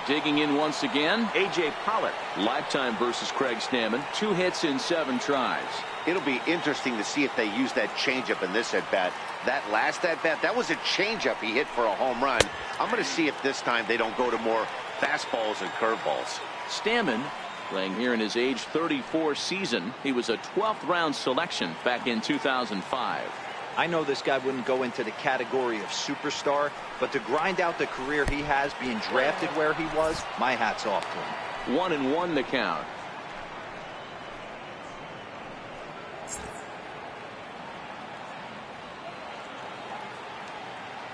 Digging in once again, A.J. Pollock. lifetime versus Craig Stammen. 2 hits in 7 tries. It'll be interesting to see if they use that changeup in this at-bat. That last at-bat, that was a changeup he hit for a home run. I'm going to see if this time they don't go to more fastballs and curveballs. Stammen playing here in his age 34 season. He was a 12th round selection back in 2005. I know this guy wouldn't go into the category of superstar, but to grind out the career he has being drafted where he was, my hat's off to him. 1-1 the count.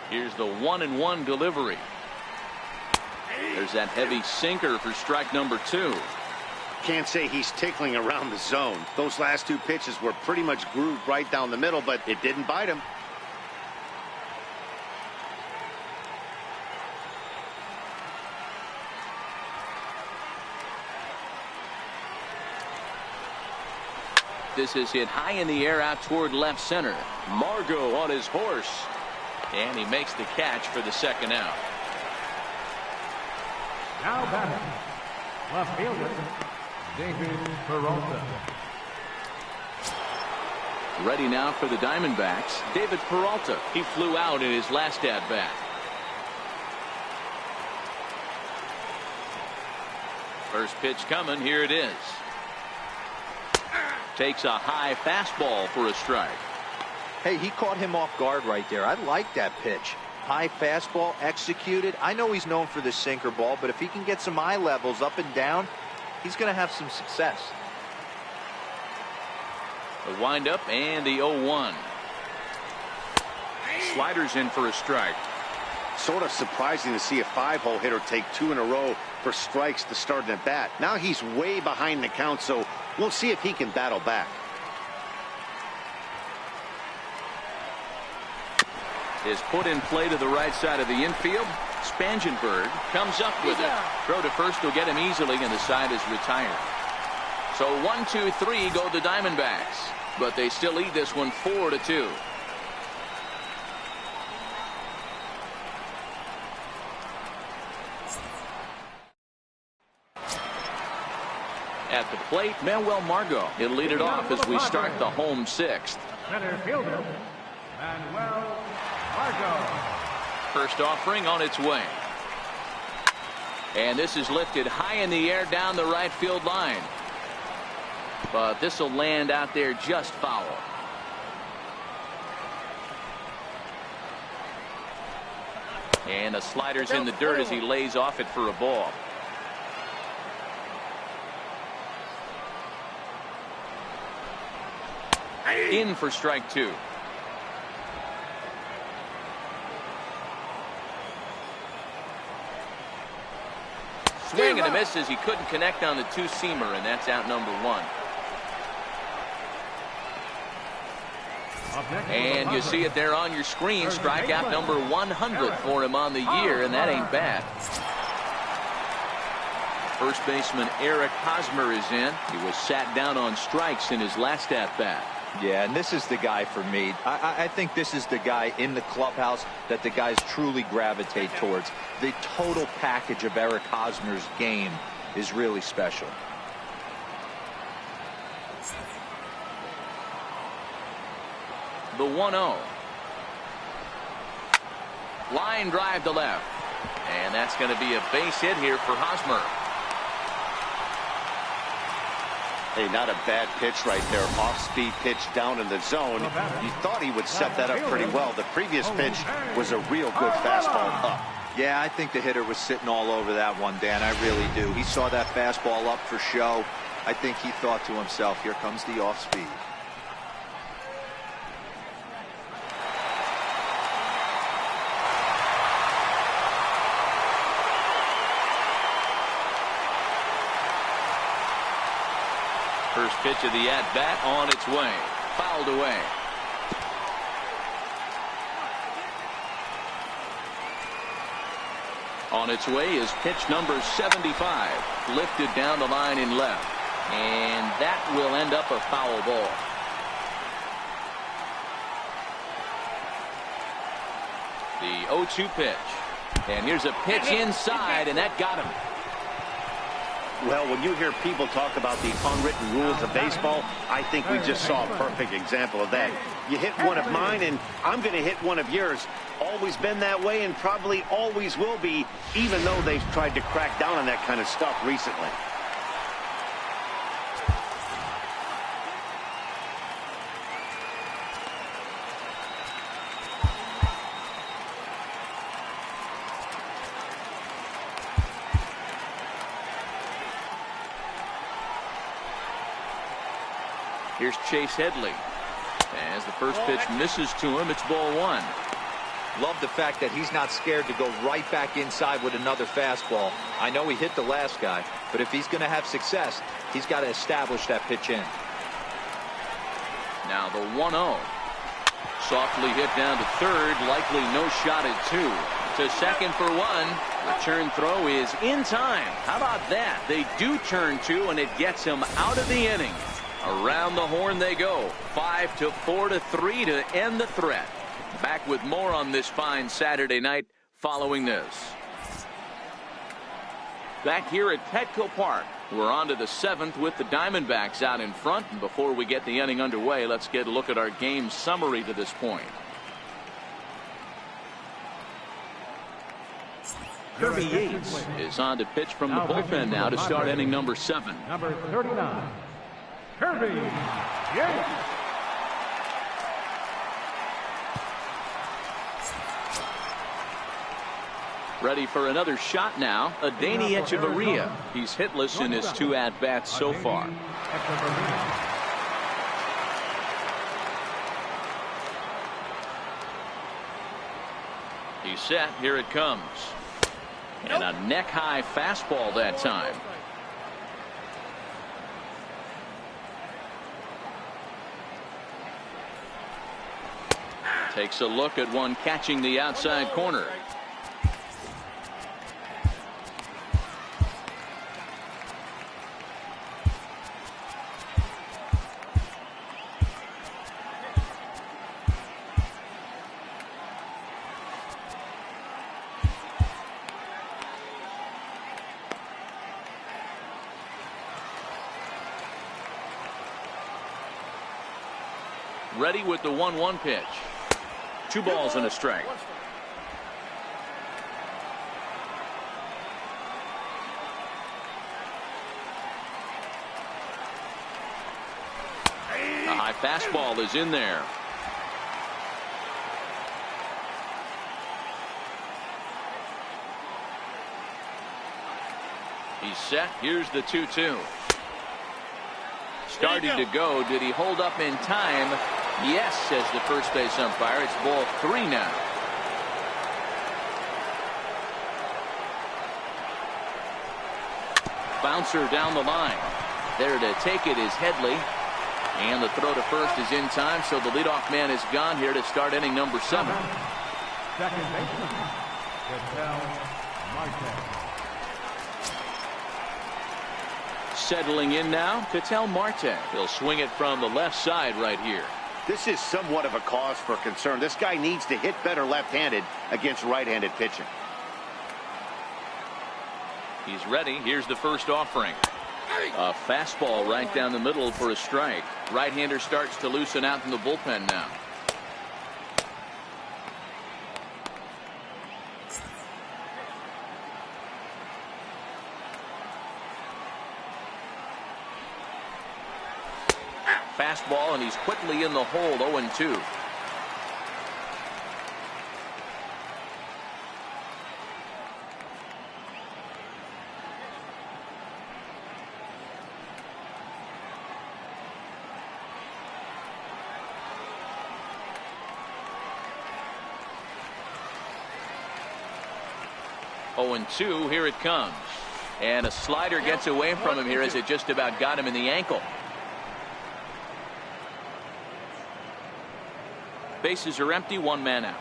Here's the 1-1 delivery. There's that heavy sinker for strike number 2. Can't say he's tickling around the zone. Those last 2 pitches were pretty much grooved right down the middle, but it didn't bite him. This is hit high in the air out toward left center. Margot on his horse. And he makes the catch for the second out. Now batting, left fielder, David Peralta. Ready now for the Diamondbacks, David Peralta. He flew out in his last at-bat. First pitch coming. Here it is. Takes a high fastball for a strike. Hey, he caught him off guard right there. I like that pitch. High fastball executed. I know he's known for the sinker ball, but if he can get some eye levels up and down, he's going to have some success. The windup and the 0-1. Sliders in for a strike. Sort of surprising to see a 5-hole hitter take 2 in a row for strikes to start an at-bat. Now he's way behind the count, so we'll see if he can battle back. Is put in play to the right side of the infield. Spangenberg comes up with it. Throw to first will get him easily, and the side is retired. So 1-2-3 go the Diamondbacks, but they still lead this one 4-2. At the plate, Manuel Margot. He'll lead it off as we start the home 6th. Center fielder, Manuel Margot. First offering on its way. And this is lifted high in the air down the right field line. But this will land out there just foul. And the slider's in the dirt as he lays off it for a ball. In for strike 2. Swing and a miss as he couldn't connect on the 2-seamer, and that's out number 1. And you see it there on your screen. Strikeout number 100 for him on the year, and that ain't bad. First baseman Eric Hosmer is in. He was sat down on strikes in his last at-bat. Yeah, and this is the guy for me. I think this is the guy in the clubhouse that the guys truly gravitate towards. The total package of Eric Hosmer's game is really special. The 1-0. Line drive to left. And that's going to be a base hit here for Hosmer. Hey, not a bad pitch right there. Off-speed pitch down in the zone. You thought he would set that up pretty well. The previous pitch was a real good fastball up. Yeah, I think the hitter was sitting all over that one, Dan. I really do. He saw that fastball up for show. I think he thought to himself, here comes the off-speed. First pitch of the at-bat on its way. Fouled away. On its way is pitch number 75. Lifted down the line in left. And that will end up a foul ball. The 0-2 pitch. And here's a pitch inside, and that got him. Well, when you hear people talk about the unwritten rules of baseball, I think we just saw a perfect example of that. You hit one of mine, and I'm going to hit one of yours. Always been that way and probably always will be, even though they've tried to crack down on that kind of stuff recently. Here's Chase Headley. As the first pitch misses to him, it's ball one. Love the fact that he's not scared to go right back inside with another fastball. I know he hit the last guy, but if he's going to have success, he's got to establish that pitch in. Now the 1-0. Softly hit down to third, likely no shot at two. To second for one. Return throw is in time. How about that? They do turn two, and it gets him out of the inning. Around the horn they go. 5-4-3 to end the threat. Back with more on this fine Saturday night following this. Back here at Petco Park, we're on to the 7th with the Diamondbacks out in front. And before we get the inning underway, let's get a look at our game summary to this point. Kirby Yates is on to pitch from the bullpen now to start inning number 7. Number 39, Kirby Yates. Ready for another shot now. Adeiny Echeverria. He's hitless in his 2 at-bats so far. He's set. Here it comes. And a neck-high fastball that time. Takes a look at one catching the outside corner. Ready with the 1-1 pitch. 2 balls and a strike. A high fastball is in there. He's set. Here's the 2-2. Starting to go. Did he hold up in time? Yes, says the first base umpire. It's ball 3 now. Bouncer down the line. There to take it is Headley. And the throw to first is in time, so the leadoff man is gone here to start inning number 7. Second baseman, Marte. Settling in now, Ketel Marte. He'll swing it from the left side right here. This is somewhat of a cause for concern. This guy needs to hit better left-handed against right-handed pitching. He's ready. Here's the first offering. A fastball right down the middle for a strike. Right-hander starts to loosen out in the bullpen now. Fastball, and he's quickly in the hold. 0-2. Here it comes. And a slider gets away from him here as it just about got him in the ankle. Bases are empty, 1 man out.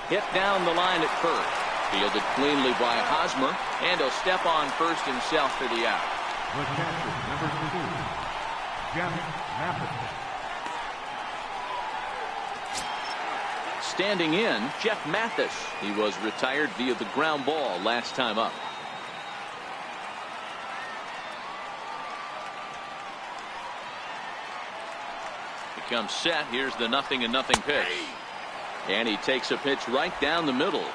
Hit down the line at first. Fielded cleanly by Hosmer, and he'll step on first himself for the out. The catcher, number 2, Jeff Mathis. Standing in, Jeff Mathis. He was retired via the ground ball last time up. Becomes set. Here's the 0-0 pitch. And he takes a pitch right down the middle.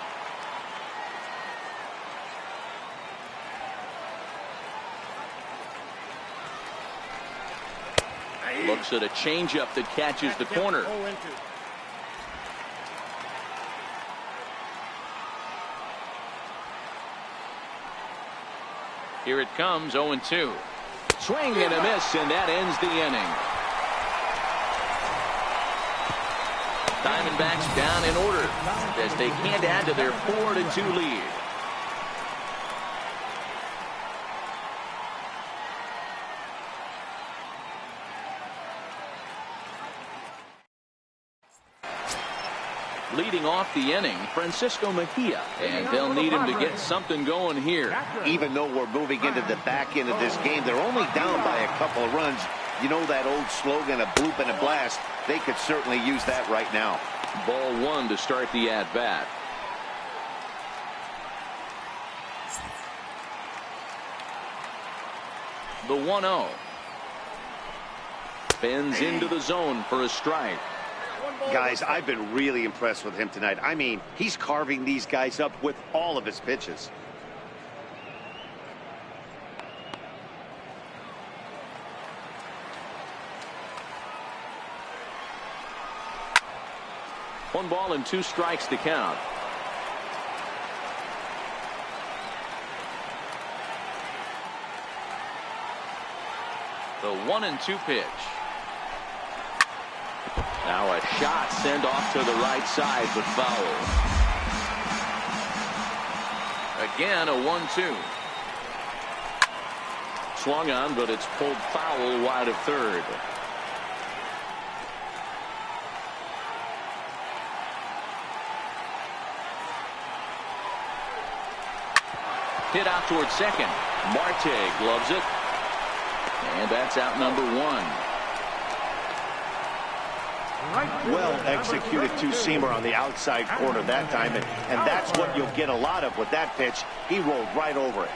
Looks at a changeup that catches the corner. Here it comes, 0-2. Swing and a miss, and that ends the inning. Diamondbacks down in order as they can't add to their 4-2 lead. Leading off the inning, Francisco Mejia, and they'll need him to get something going here. Even though we're moving into the back end of this game, they're only down by a couple of runs. You know that old slogan, a bloop and a blast. They could certainly use that right now. Ball one to start the at-bat. The 1-0. Bends into the zone for a strike. Guys, I've been really impressed with him tonight. I mean, he's carving these guys up with all of his pitches. One ball and 2 strikes to count. The 1-2 pitch. Now a shot sent off to the right side, but foul. Again, a 1-2. Swung on, but it's pulled foul wide of third. Hit out towards second. Marte gloves it. And that's out number 1. Well executed two-seamer on the outside corner that time, and that's what you'll get a lot of with that pitch. He rolled right over it.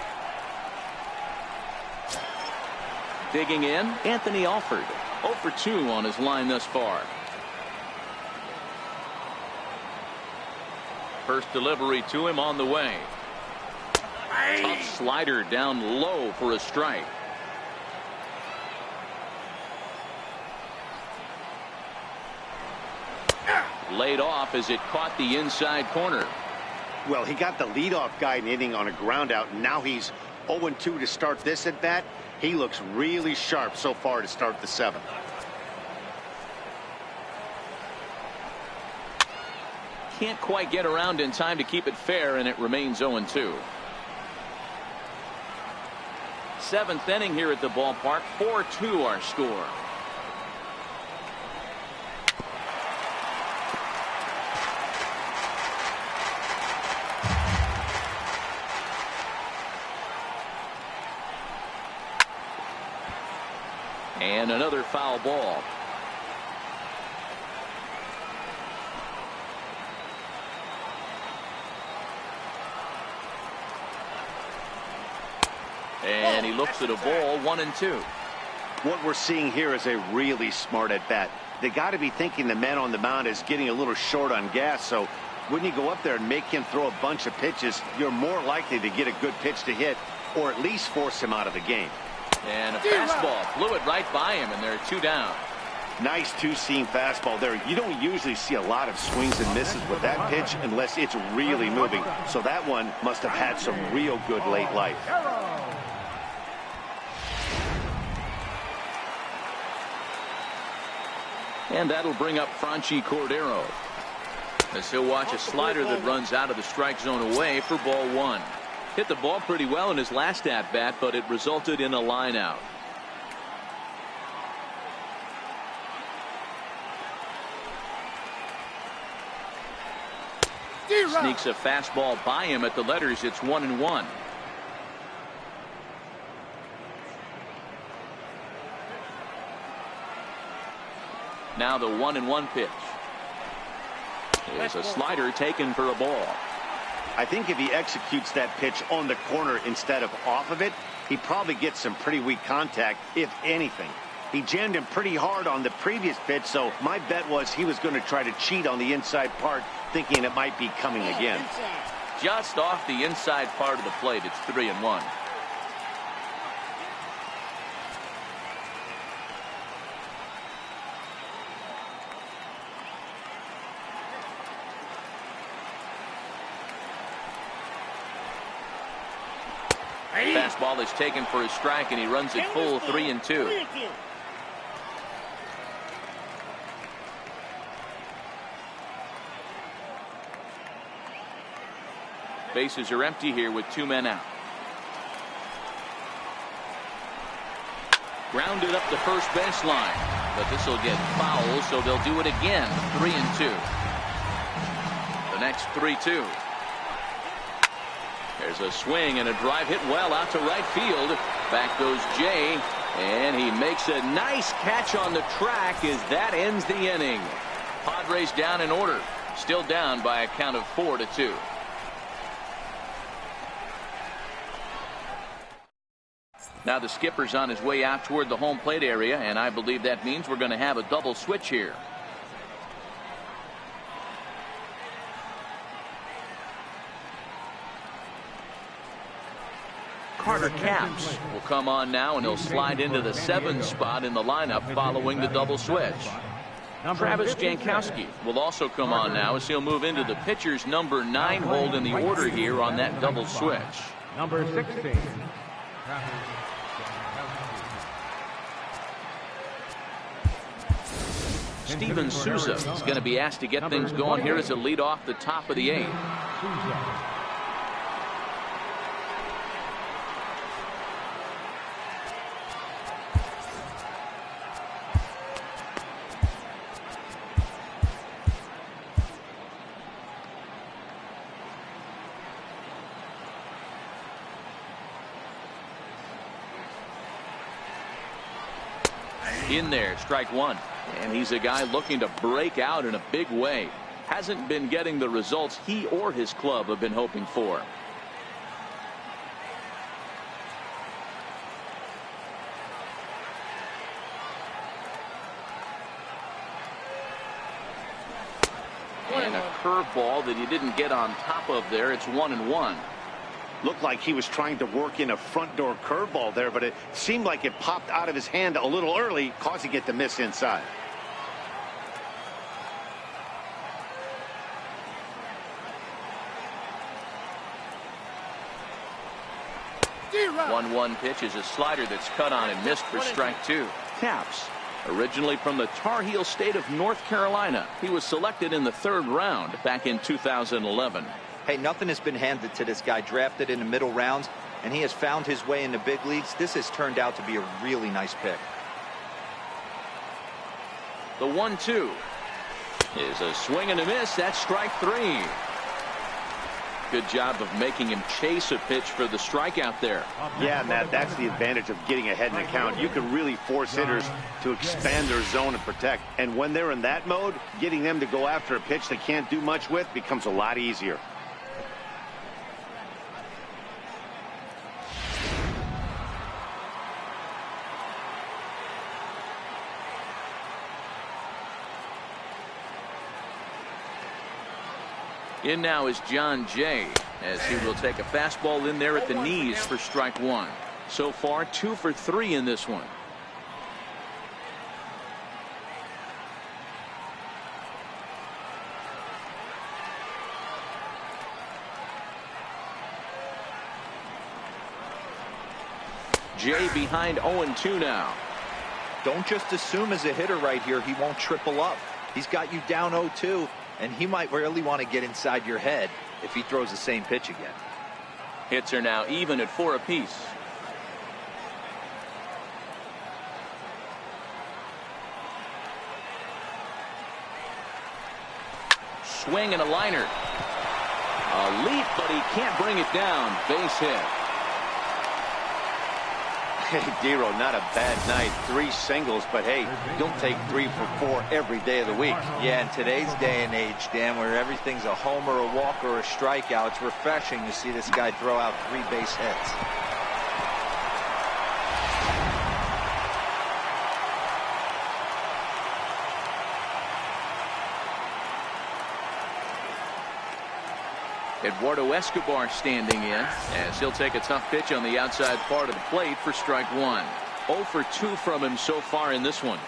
Digging in, Anthony Alford. 0 for 2 on his line thus far. First delivery to him on the way. Tough slider down low for a strike. Laid off as it caught the inside corner. Well, he got the leadoff guy in inning on a ground out, and now he's 0-2 to start this at bat. He looks really sharp so far to start the 7th. Can't quite get around in time to keep it fair, and it remains 0-2. 7th inning here at the ballpark. 4-2 our score. And another foul ball. And he looks at a ball, 1-2. What we're seeing here is a really smart at bat. They got to be thinking the man on the mound is getting a little short on gas, so when you go up there and make him throw a bunch of pitches, you're more likely to get a good pitch to hit, or at least force him out of the game. And a fastball flew it right by him, and they're 2 down. Nice two-seam fastball there. You don't usually see a lot of swings and misses with that pitch unless it's really moving. So that one must have had some real good late life. And that'll bring up Franchi Cordero, as he'll watch a slider that runs out of the strike zone away for ball 1. Hit the ball pretty well in his last at-bat, but it resulted in a line out. Sneaks a fastball by him at the letters. It's 1-1. Now the 1-1 pitch. There's a slider taken for a ball. I think if he executes that pitch on the corner instead of off of it, he probably gets some pretty weak contact, if anything. He jammed him pretty hard on the previous pitch, so my bet was he was going to try to cheat on the inside part, thinking it might be coming again. Just off the inside part of the plate. It's 3-1. Fastball is taken for a strike, and he runs it full 3-2. Bases are empty here with 2 men out. Grounded up the first base line, but this will get foul, so they'll do it again. 3-2. The next 3-2. There's a swing and a drive hit well out to right field. Back goes Jay, and he makes a nice catch on the track as that ends the inning. Padres down in order, still down by a count of 4-2. Now the skipper's on his way out toward the home plate area, and I believe that means we're going to have a double switch here. Carter Capps will come on now, and he'll slide into the 7th spot in the lineup following the double switch. Travis Jankowski will also come on now as he'll move into the pitcher's number 9 hold in the order here on that double switch. Number 16. Steven Souza is going to be asked to get things going here as a lead off the top of the 8th. In there, strike 1. And he's a guy looking to break out in a big way. Hasn't been getting the results he or his club have been hoping for. And a curveball that he didn't get on top of there. It's 1-1. Looked like he was trying to work in a front door curveball there, but it seemed like it popped out of his hand a little early, causing it to miss inside. The 1-1 pitch is a slider that's cut on and missed for strike 2. Capps, originally from the Tar Heel state of North Carolina. He was selected in the 3rd round back in 2011. Hey, nothing has been handed to this guy. Drafted in the middle rounds, and he has found his way in the big leagues. This has turned out to be a really nice pick. The 1-2 is a swing and a miss. That's strike 3. Good job of making him chase a pitch for the strikeout there. Yeah, Matt, that's the advantage of getting ahead in the count. You can really force hitters to expand their zone and protect. And when they're in that mode, getting them to go after a pitch they can't do much with becomes a lot easier. In now is John Jay, as he will take a fastball in there at the knees for strike 1. So far 2 for 3 in this one. Jay behind 0-2 now. Don't just assume as a hitter right here he won't triple up. He's got you down 0-2. And he might really want to get inside your head if he throws the same pitch again. Hits are now even at 4 apiece. Swing and a liner. A leap, but he can't bring it down. Base hit. Hey, Dero, not a bad night. 3 singles, but hey, don't take 3 for 4 every day of the week. Yeah, in today's day and age, Dan, where everything's a homer, a walk, or a strikeout, it's refreshing to see this guy throw out 3 base hits. Eduardo Escobar standing in as he'll take a tough pitch on the outside part of the plate for strike 1. 0 for 2 from him so far in this one.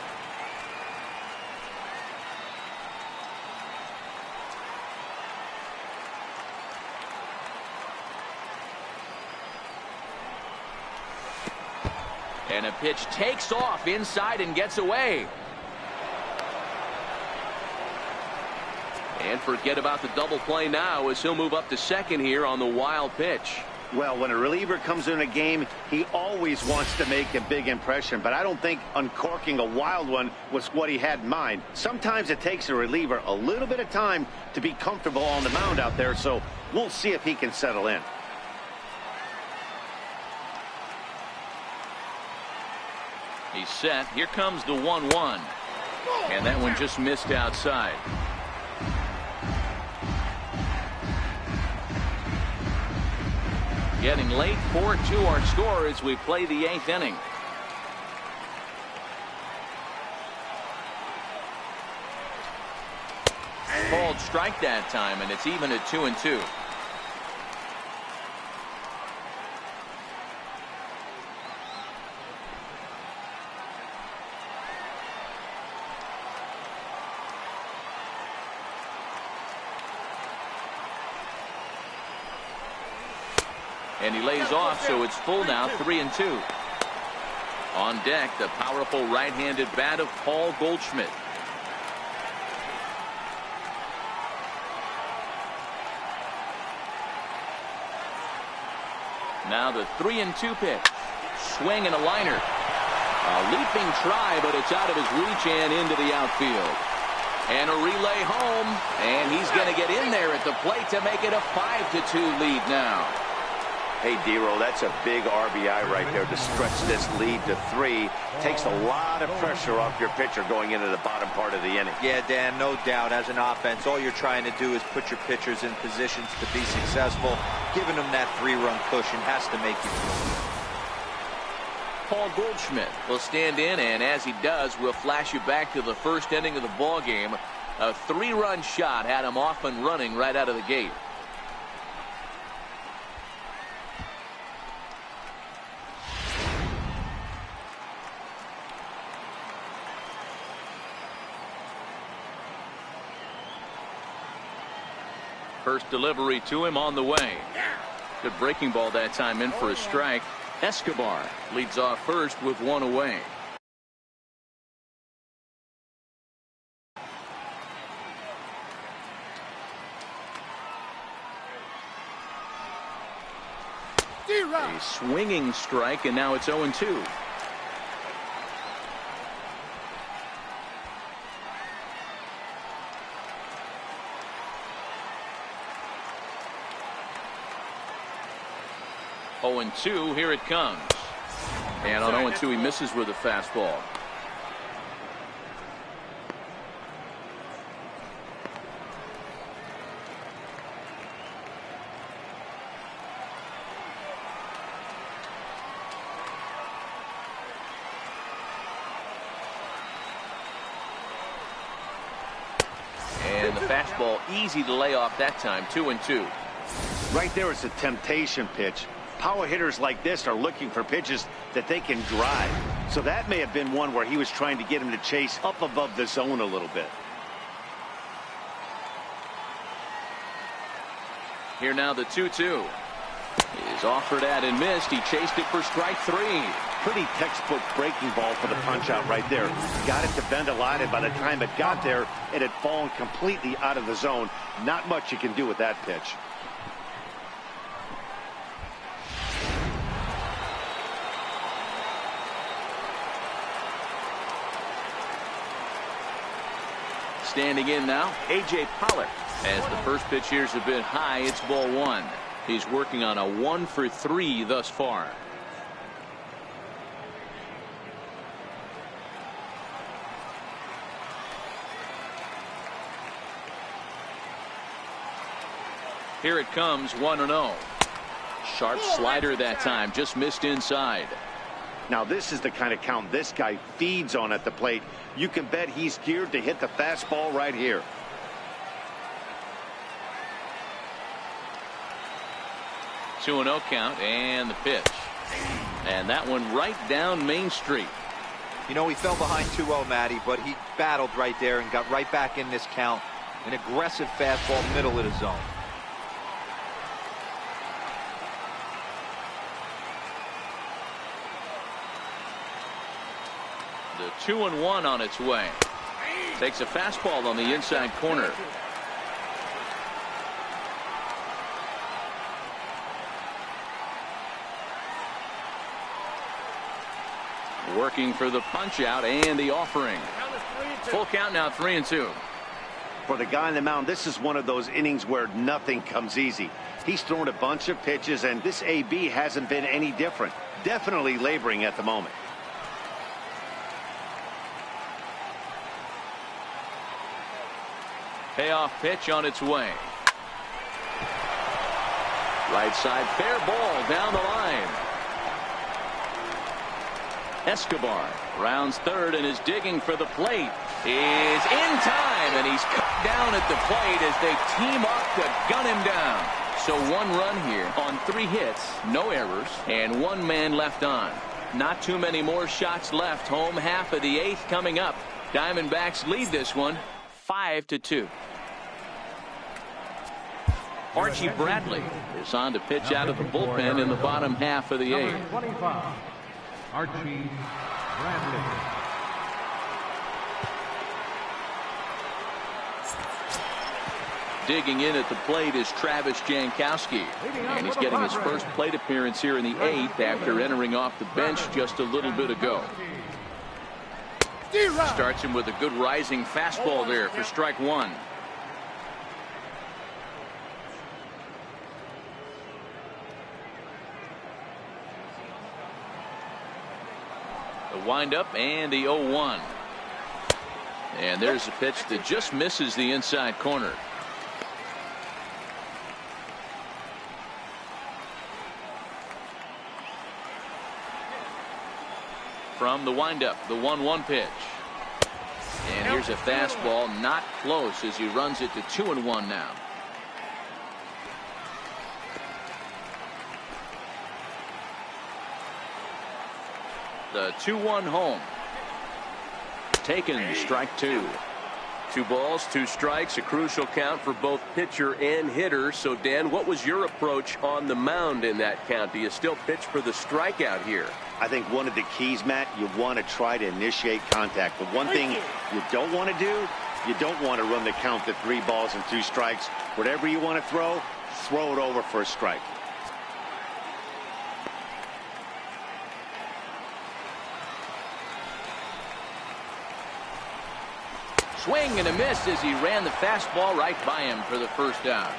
And a pitch takes off inside and gets away. And forget about the double play now as he'll move up to second here on the wild pitch. Well, when a reliever comes in a game, he always wants to make a big impression, but I don't think uncorking a wild one was what he had in mind. Sometimes it takes a reliever a little bit of time to be comfortable on the mound out there, so we'll see if he can settle in. He's set. Here comes the 1-1. And that one just missed outside. Getting late, 4-2 our score as we play the 8th inning. Called strike that time, and it's even at 2-2. And he lays off, so it's full now, 3-2. On deck, the powerful right-handed bat of Paul Goldschmidt. Now the 3-2 pitch. Swing and a liner. A leaping try, but it's out of his reach and into the outfield. And a relay home, and he's going to get in there at the plate to make it a 5-2 lead now. Hey, Dero, that's a big RBI right there to stretch this lead to 3. Takes a lot of pressure off your pitcher going into the bottom part of the inning. Yeah, Dan, no doubt. As an offense, all you're trying to do is put your pitchers in positions to be successful. Giving them that 3-run cushion has to make you feel good. Paul Goldschmidt will stand in, and as he does, we'll flash you back to the first inning of the ball game. A 3-run shot had him off and running right out of the gate. First delivery to him on the way. Good breaking ball that time in for a strike. Escobar leads off first with 1 away. A swinging strike, and now it's 0-2. And 2, here it comes. And on 0-2, he misses with a fastball. And the fastball easy to lay off that time, 2-2. Right there, it's a temptation pitch. Power hitters like this are looking for pitches that they can drive. So that may have been one where he was trying to get him to chase up above the zone a little bit. Here now the 2-2. Is offered at and missed. He chased it for strike 3. Pretty textbook breaking ball for the punch out right there. Got it to bend a lot, and by the time it got there, it had fallen completely out of the zone. Not much you can do with that pitch. Standing in now, A.J. Pollock. As the first pitch here's a bit high, it's ball 1. He's working on a 1 for 3 thus far. Here it comes, 1-0. Sharp slider that time, just missed inside. Now this is the kind of count this guy feeds on at the plate. You can bet he's geared to hit the fastball right here. Two 2-0 count, and the pitch. And that one right down Main Street. You know, he fell behind 2-0, Matty, but he battled right there and got right back in this count. An aggressive fastball, middle of the zone. The 2-1 on its way. Takes a fastball on the inside corner. Working for the punch out and the offering. Full count now, 3-2. For the guy on the mound, this is one of those innings where nothing comes easy. He's thrown a bunch of pitches, and this AB hasn't been any different. Definitely laboring at the moment. Payoff pitch on its way. Right side, fair ball down the line. Escobar rounds third and is digging for the plate. Is in time, and he's cut down at the plate as they team up to gun him down. So 1 run here on 3 hits, no errors, and 1 man left on. Not too many more shots left. Home half of the 8th coming up. Diamondbacks lead this one 5-2. Archie Bradley is on to pitch out of the bullpen in the bottom half of the 8th. 25, Archie Bradley. Digging in at the plate is Travis Jankowski, and he's getting his first plate appearance here in the 8th after entering off the bench just a little bit ago. Starts him with a good rising fastball there for strike 1. The windup and the 0-1. And there's a pitch that just misses the inside corner. From the windup, the 1-1 pitch. And here's a fastball, not close as he runs it to 2-1 now. The 2-1 home. Taken, strike 2. 2 balls, 2 strikes, a crucial count for both pitcher and hitter. So, Dan, what was your approach on the mound in that count? Do you still pitch for the strikeout here? I think one of the keys, Matt, you want to try to initiate contact. But one thing you don't want to do, you don't want to run the count to 3 balls and 2 strikes. Whatever you want to throw it over for a strike. Swing and a miss as he ran the fastball right by him for the first down.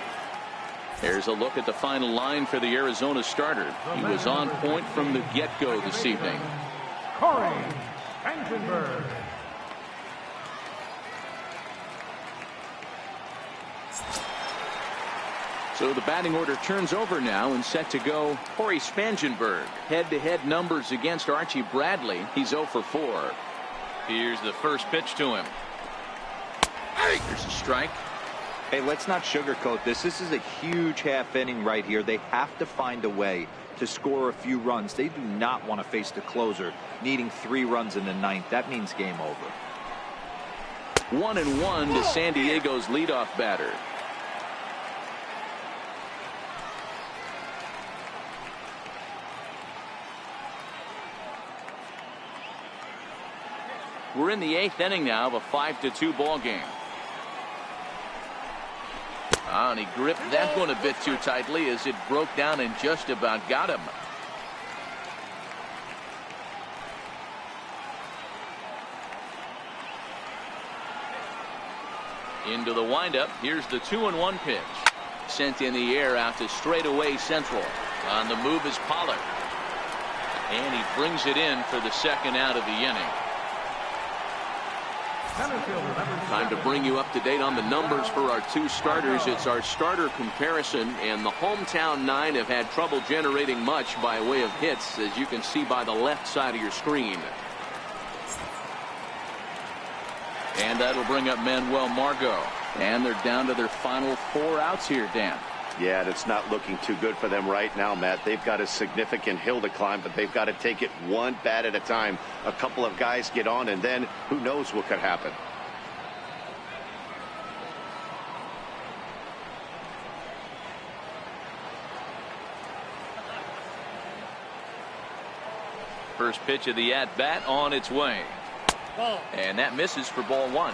Here's a look at the final line for the Arizona starter. He was on point from the get-go this evening. Corey Angenberg. So the batting order turns over now and set to go Corey Spangenberg. Head-to-head numbers against Archie Bradley. He's 0 for 4. Here's the first pitch to him. There's a strike. Hey, let's not sugarcoat this. This is a huge half inning right here. They have to find a way to score a few runs. They do not want to face the closer needing 3 runs in the 9th. That means game over. 1-1 to San Diego's leadoff batter. We're in the 8th inning now of a 5-2 ball game. And he gripped that one a bit too tightly as it broke down and just about got him. Into the windup. Here's the 2-1 pitch. Sent in the air out to straightaway central. On the move is Pollard. And he brings it in for the second out of the inning. Center fielder, number Time to 7. bring you up to date on the numbers for our two starters. It's our starter comparison, and the hometown 9 have had trouble generating much by way of hits, as you can see by the left side of your screen. And that'll bring up Manuel Margot. And they're down to their final 4 outs here, Dan. Yeah, and it's not looking too good for them right now, Matt. They've got a significant hill to climb, but they've got to take it one bat at a time. A couple of guys get on, and then who knows what could happen. First pitch of the at-bat on its way. And that misses for ball 1.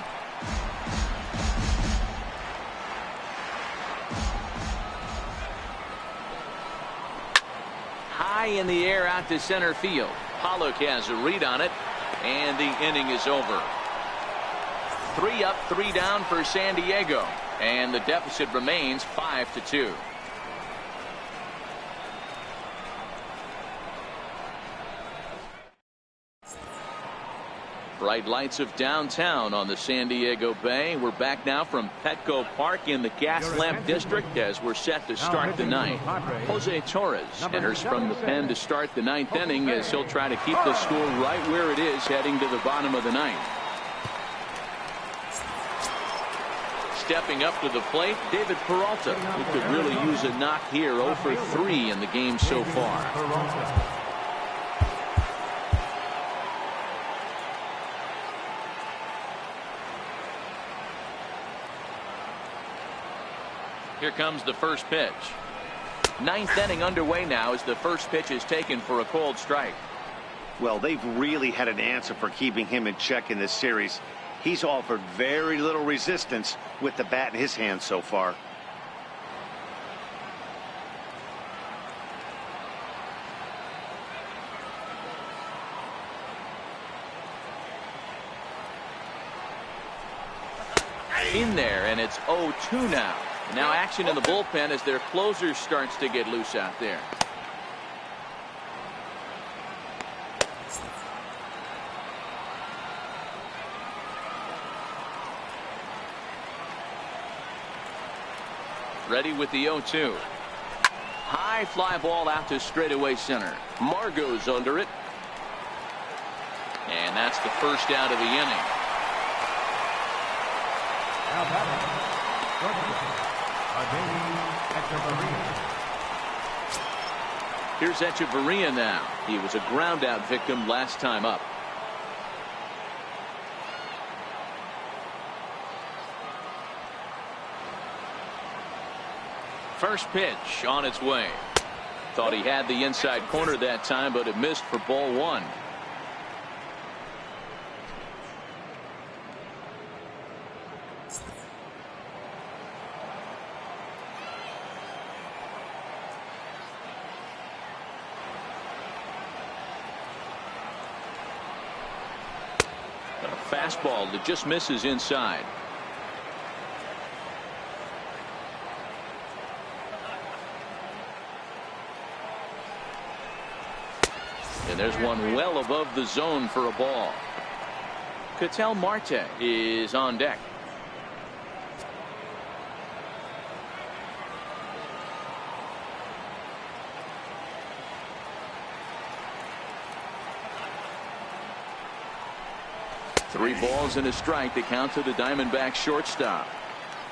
High in the air out to center field. Pollock has a read on it, and the inning is over. 3 up, 3 down for San Diego, and the deficit remains 5-2. Bright lights of downtown on the San Diego Bay. We're back now from Petco Park in the Gas Lamp District as we're set to start the ninth. Jose Torres enters from the pen to start the 9th inning as he'll try to keep the score right where it is heading to the bottom of the 9th. Stepping up to the plate, David Peralta, who could really use a knock here. 0 for 3 in the game so far. Here comes the first pitch. 9th inning underway now as the first pitch is taken for a called strike. Well, they've really had an answer for keeping him in check in this series. He's offered very little resistance with the bat in his hand so far. In there, and it's 0-2 now. Now action in the bullpen as their closer starts to get loose out there. Ready with the 0-2. High fly ball out to straightaway center. Margot's under it. And that's the first out of the inning. Now batting, here's Echeverria now. He was a ground out victim last time up. First pitch on its way. Thought he had the inside corner that time, but it missed for ball 1. Fastball that just misses inside. And there's one well above the zone for a ball. Ketel Marte is on deck. Three balls and a strike to count to the Diamondbacks shortstop.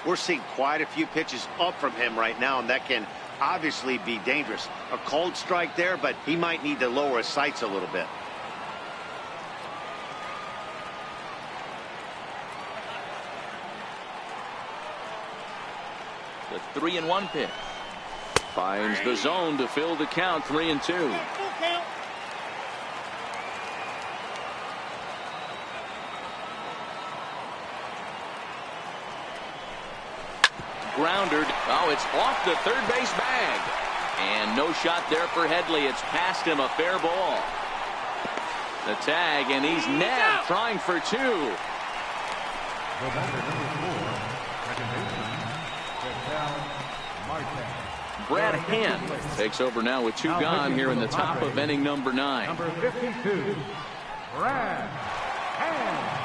We're seeing quite a few pitches up from him right now, and that can obviously be dangerous. A cold strike there, but he might need to lower his sights a little bit. The 3-1 pitch. Finds the zone to fill the count. 3-2. Grounded. Oh, it's off the third base bag. And no shot there for Headley. It's past him, a fair ball. The tag, and he's nabbed, trying for 2. Brad Hand takes over now with 2 gone here in the top of inning number 9. Number 52, Brad Hand.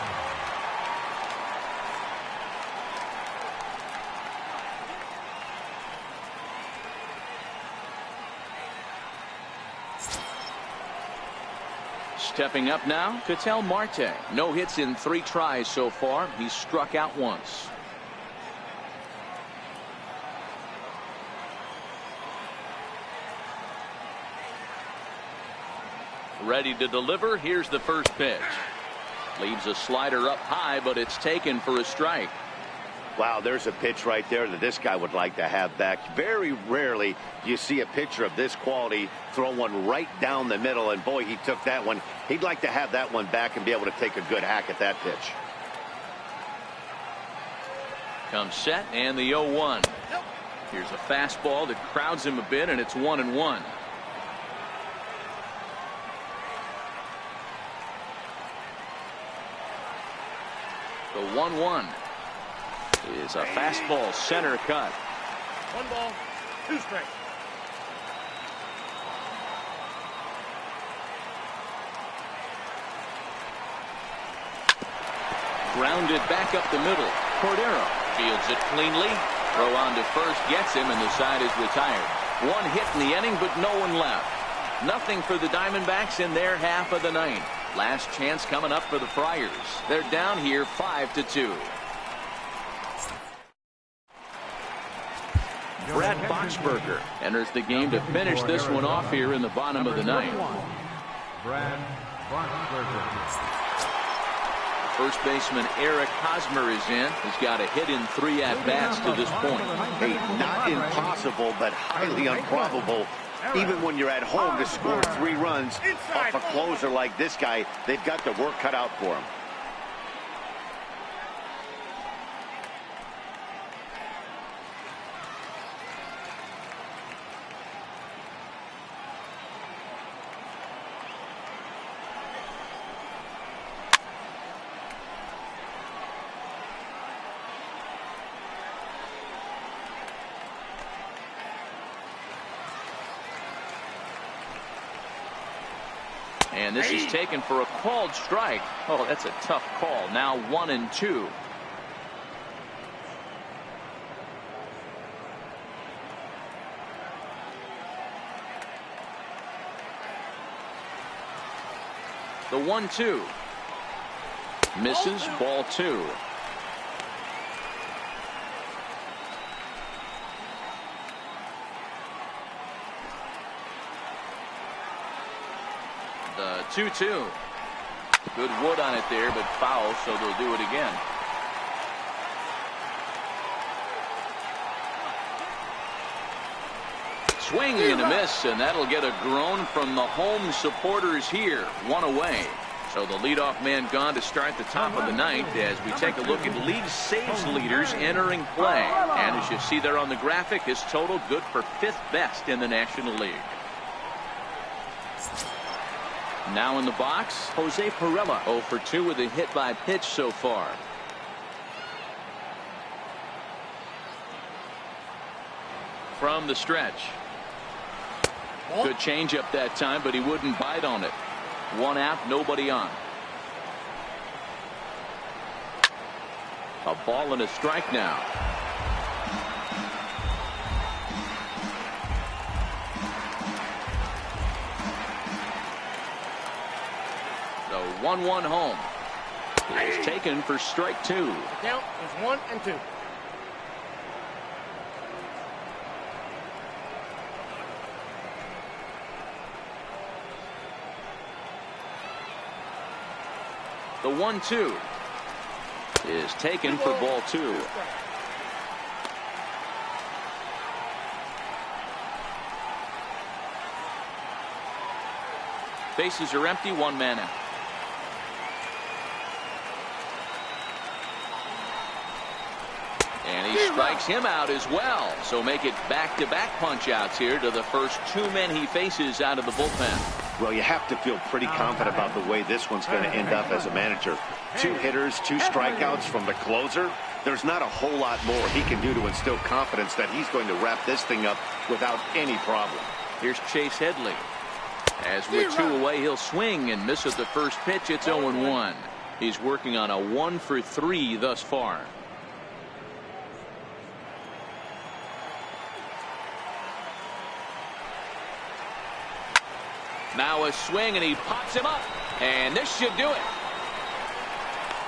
Stepping up now, Ketel Marte. No hits in 3 tries so far. He's struck out once. Ready to deliver. Here's the first pitch. Leaves a slider up high, but it's taken for a strike. Wow, there's a pitch right there that this guy would like to have back. Very rarely do you see a pitcher of this quality throw one right down the middle, and boy, he took that one. He'd like to have that one back and be able to take a good hack at that pitch. Comes set, and the 0-1. Here's a fastball that crowds him a bit, and it's 1-1. The 1-1 is a fastball center cut. 1 ball, 2 strikes. Grounded back up the middle. Cordero fields it cleanly. Throw on to first gets him, and the side is retired. 1 hit in the inning, but no one left. Nothing for the Diamondbacks in their half of the 9th. Last chance coming up for the Friars. They're down here 5-2. Brad Boxberger enters the game to finish this one off here in the bottom of the 9th. Brad Boxberger. First baseman Eric Hosmer is in. He's got a hit in 3 at-bats to this point. Hey, not impossible, but highly improbable. Even when you're at home to score 3 runs off a closer like this guy, they've got the work cut out for him. And this is taken for a called strike. Oh, that's a tough call. Now 1-2. The 1-2 misses. Ball 2. The 2-2. Good wood on it there, but foul, so they'll do it again. Swing and a miss, and that'll get a groan from the home supporters here. 1 away. So the leadoff man gone to start the top of the 9th as we take a look at league saves leaders entering play. And as you see there on the graphic, his total good for 5th best in the National League. Now in the box, Jose Pirela, 0 for 2 with a hit by pitch so far. From the stretch. Good changeup that time, but he wouldn't bite on it. 1 out, nobody on. A ball and a strike now. The 1-1 home is taken for strike 2. The count is 1-2. The 1-2 is taken for ball 2. Bases are empty, 1 man out. And he strikes him out as well. So make it back-to-back punch-outs here to the first 2 men he faces out of the bullpen. Well, you have to feel pretty confident about the way this one's going to end up as a manager. 2 hitters, 2 strikeouts from the closer. There's not a whole lot more he can do to instill confidence that he's going to wrap this thing up without any problem. Here's Chase Headley. As with 2 away, he'll swing and miss at the first pitch. It's 0-1. He's working on a 1 for 3 thus far. Now a swing, and he pops him up. And this should do it.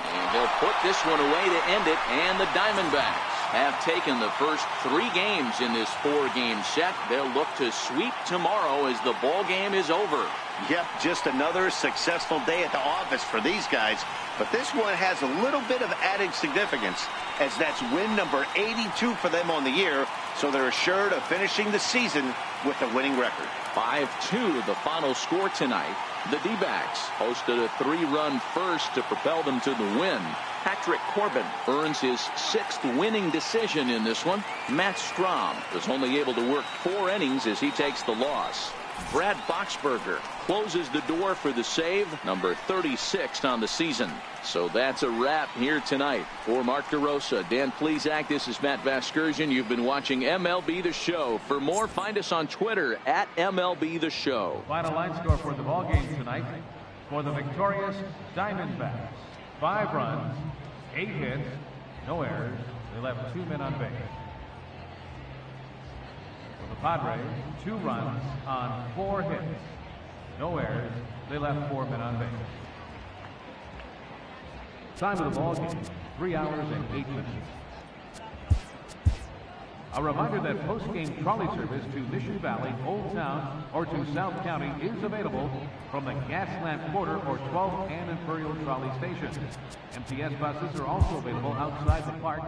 And he'll put this one away to end it. And the Diamondbacks have taken the first 3 games in this 4-game set. They'll look to sweep tomorrow as the ball game is over. Yep, just another successful day at the office for these guys. But this one has a little bit of added significance, as that's win number 82 for them on the year. So they're assured of finishing the season with a winning record. 5-2 the final score tonight. The D-backs hosted a 3-run first to propel them to the win. Patrick Corbin earns his 6th winning decision in this one. Matt Strahm was only able to work 4 innings as he takes the loss. Brad Boxberger closes the door for the save, number 36 on the season. So that's a wrap here tonight. For Mark DeRosa, Dan Plesac, this is Matt Vasgersian. You've been watching MLB The Show. For more, find us on Twitter at MLB The Show. Final line score for the ball game tonight for the victorious Diamondbacks. 5 runs, 8 hits, no errors. They left 2 men on base. For the Padres, 2 runs on 4 hits, no errors. They left 4 men on base. Time of the ball game, 3 hours and 8 minutes. A reminder that post-game trolley service to Mission Valley, Old Town, or to South County is available from the Gaslamp Quarter or 12th and Imperial Trolley Station. MTS buses are also available outside the park.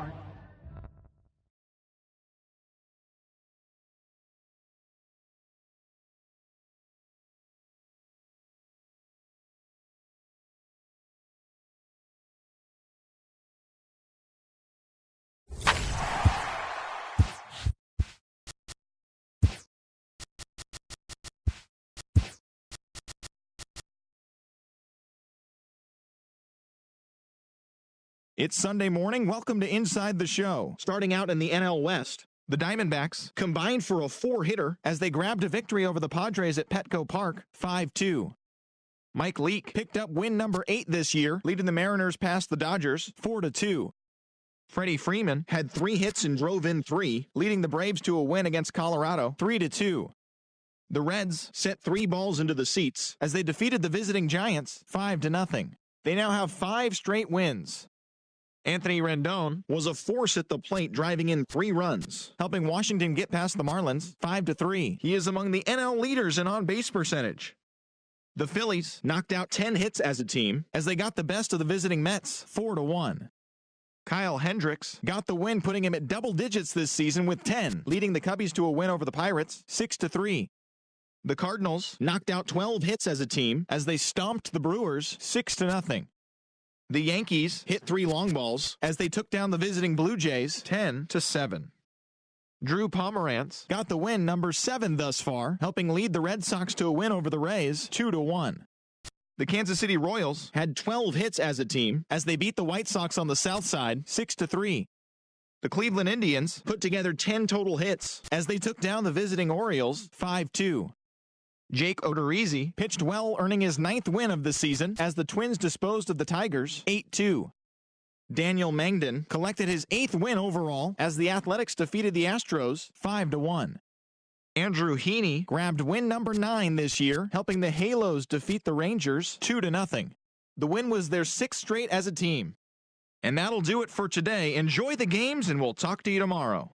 It's Sunday morning. Welcome to Inside the Show. Starting out in the NL West, the Diamondbacks combined for a 4-hitter as they grabbed a victory over the Padres at Petco Park, 5-2. Mike Leake picked up win number 8 this year, leading the Mariners past the Dodgers, 4-2. Freddie Freeman had 3 hits and drove in 3, leading the Braves to a win against Colorado, 3-2. The Reds set 3 balls into the seats as they defeated the visiting Giants, 5-0. They now have 5 straight wins. Anthony Rendon was a force at the plate, driving in 3 runs, helping Washington get past the Marlins 5-3. He is among the NL leaders in on-base percentage. The Phillies knocked out 10 hits as a team as they got the best of the visiting Mets 4-1. Kyle Hendricks got the win, putting him at double digits this season with 10, leading the Cubbies to a win over the Pirates 6-3. The Cardinals knocked out 12 hits as a team as they stomped the Brewers 6-0. The Yankees hit 3 long balls as they took down the visiting Blue Jays 10-7. Drew Pomerantz got the win, number 7 thus far, helping lead the Red Sox to a win over the Rays 2-1. The Kansas City Royals had 12 hits as a team as they beat the White Sox on the south side 6-3. The Cleveland Indians put together 10 total hits as they took down the visiting Orioles 5-2. Jake Odorizzi pitched well, earning his 9th win of the season as the Twins disposed of the Tigers 8-2. Daniel Mangden collected his 8th win overall as the Athletics defeated the Astros 5-1. Andrew Heaney grabbed win number 9 this year, helping the Halos defeat the Rangers 2-0. The win was their 6th straight as a team. And that'll do it for today. Enjoy the games, and we'll talk to you tomorrow.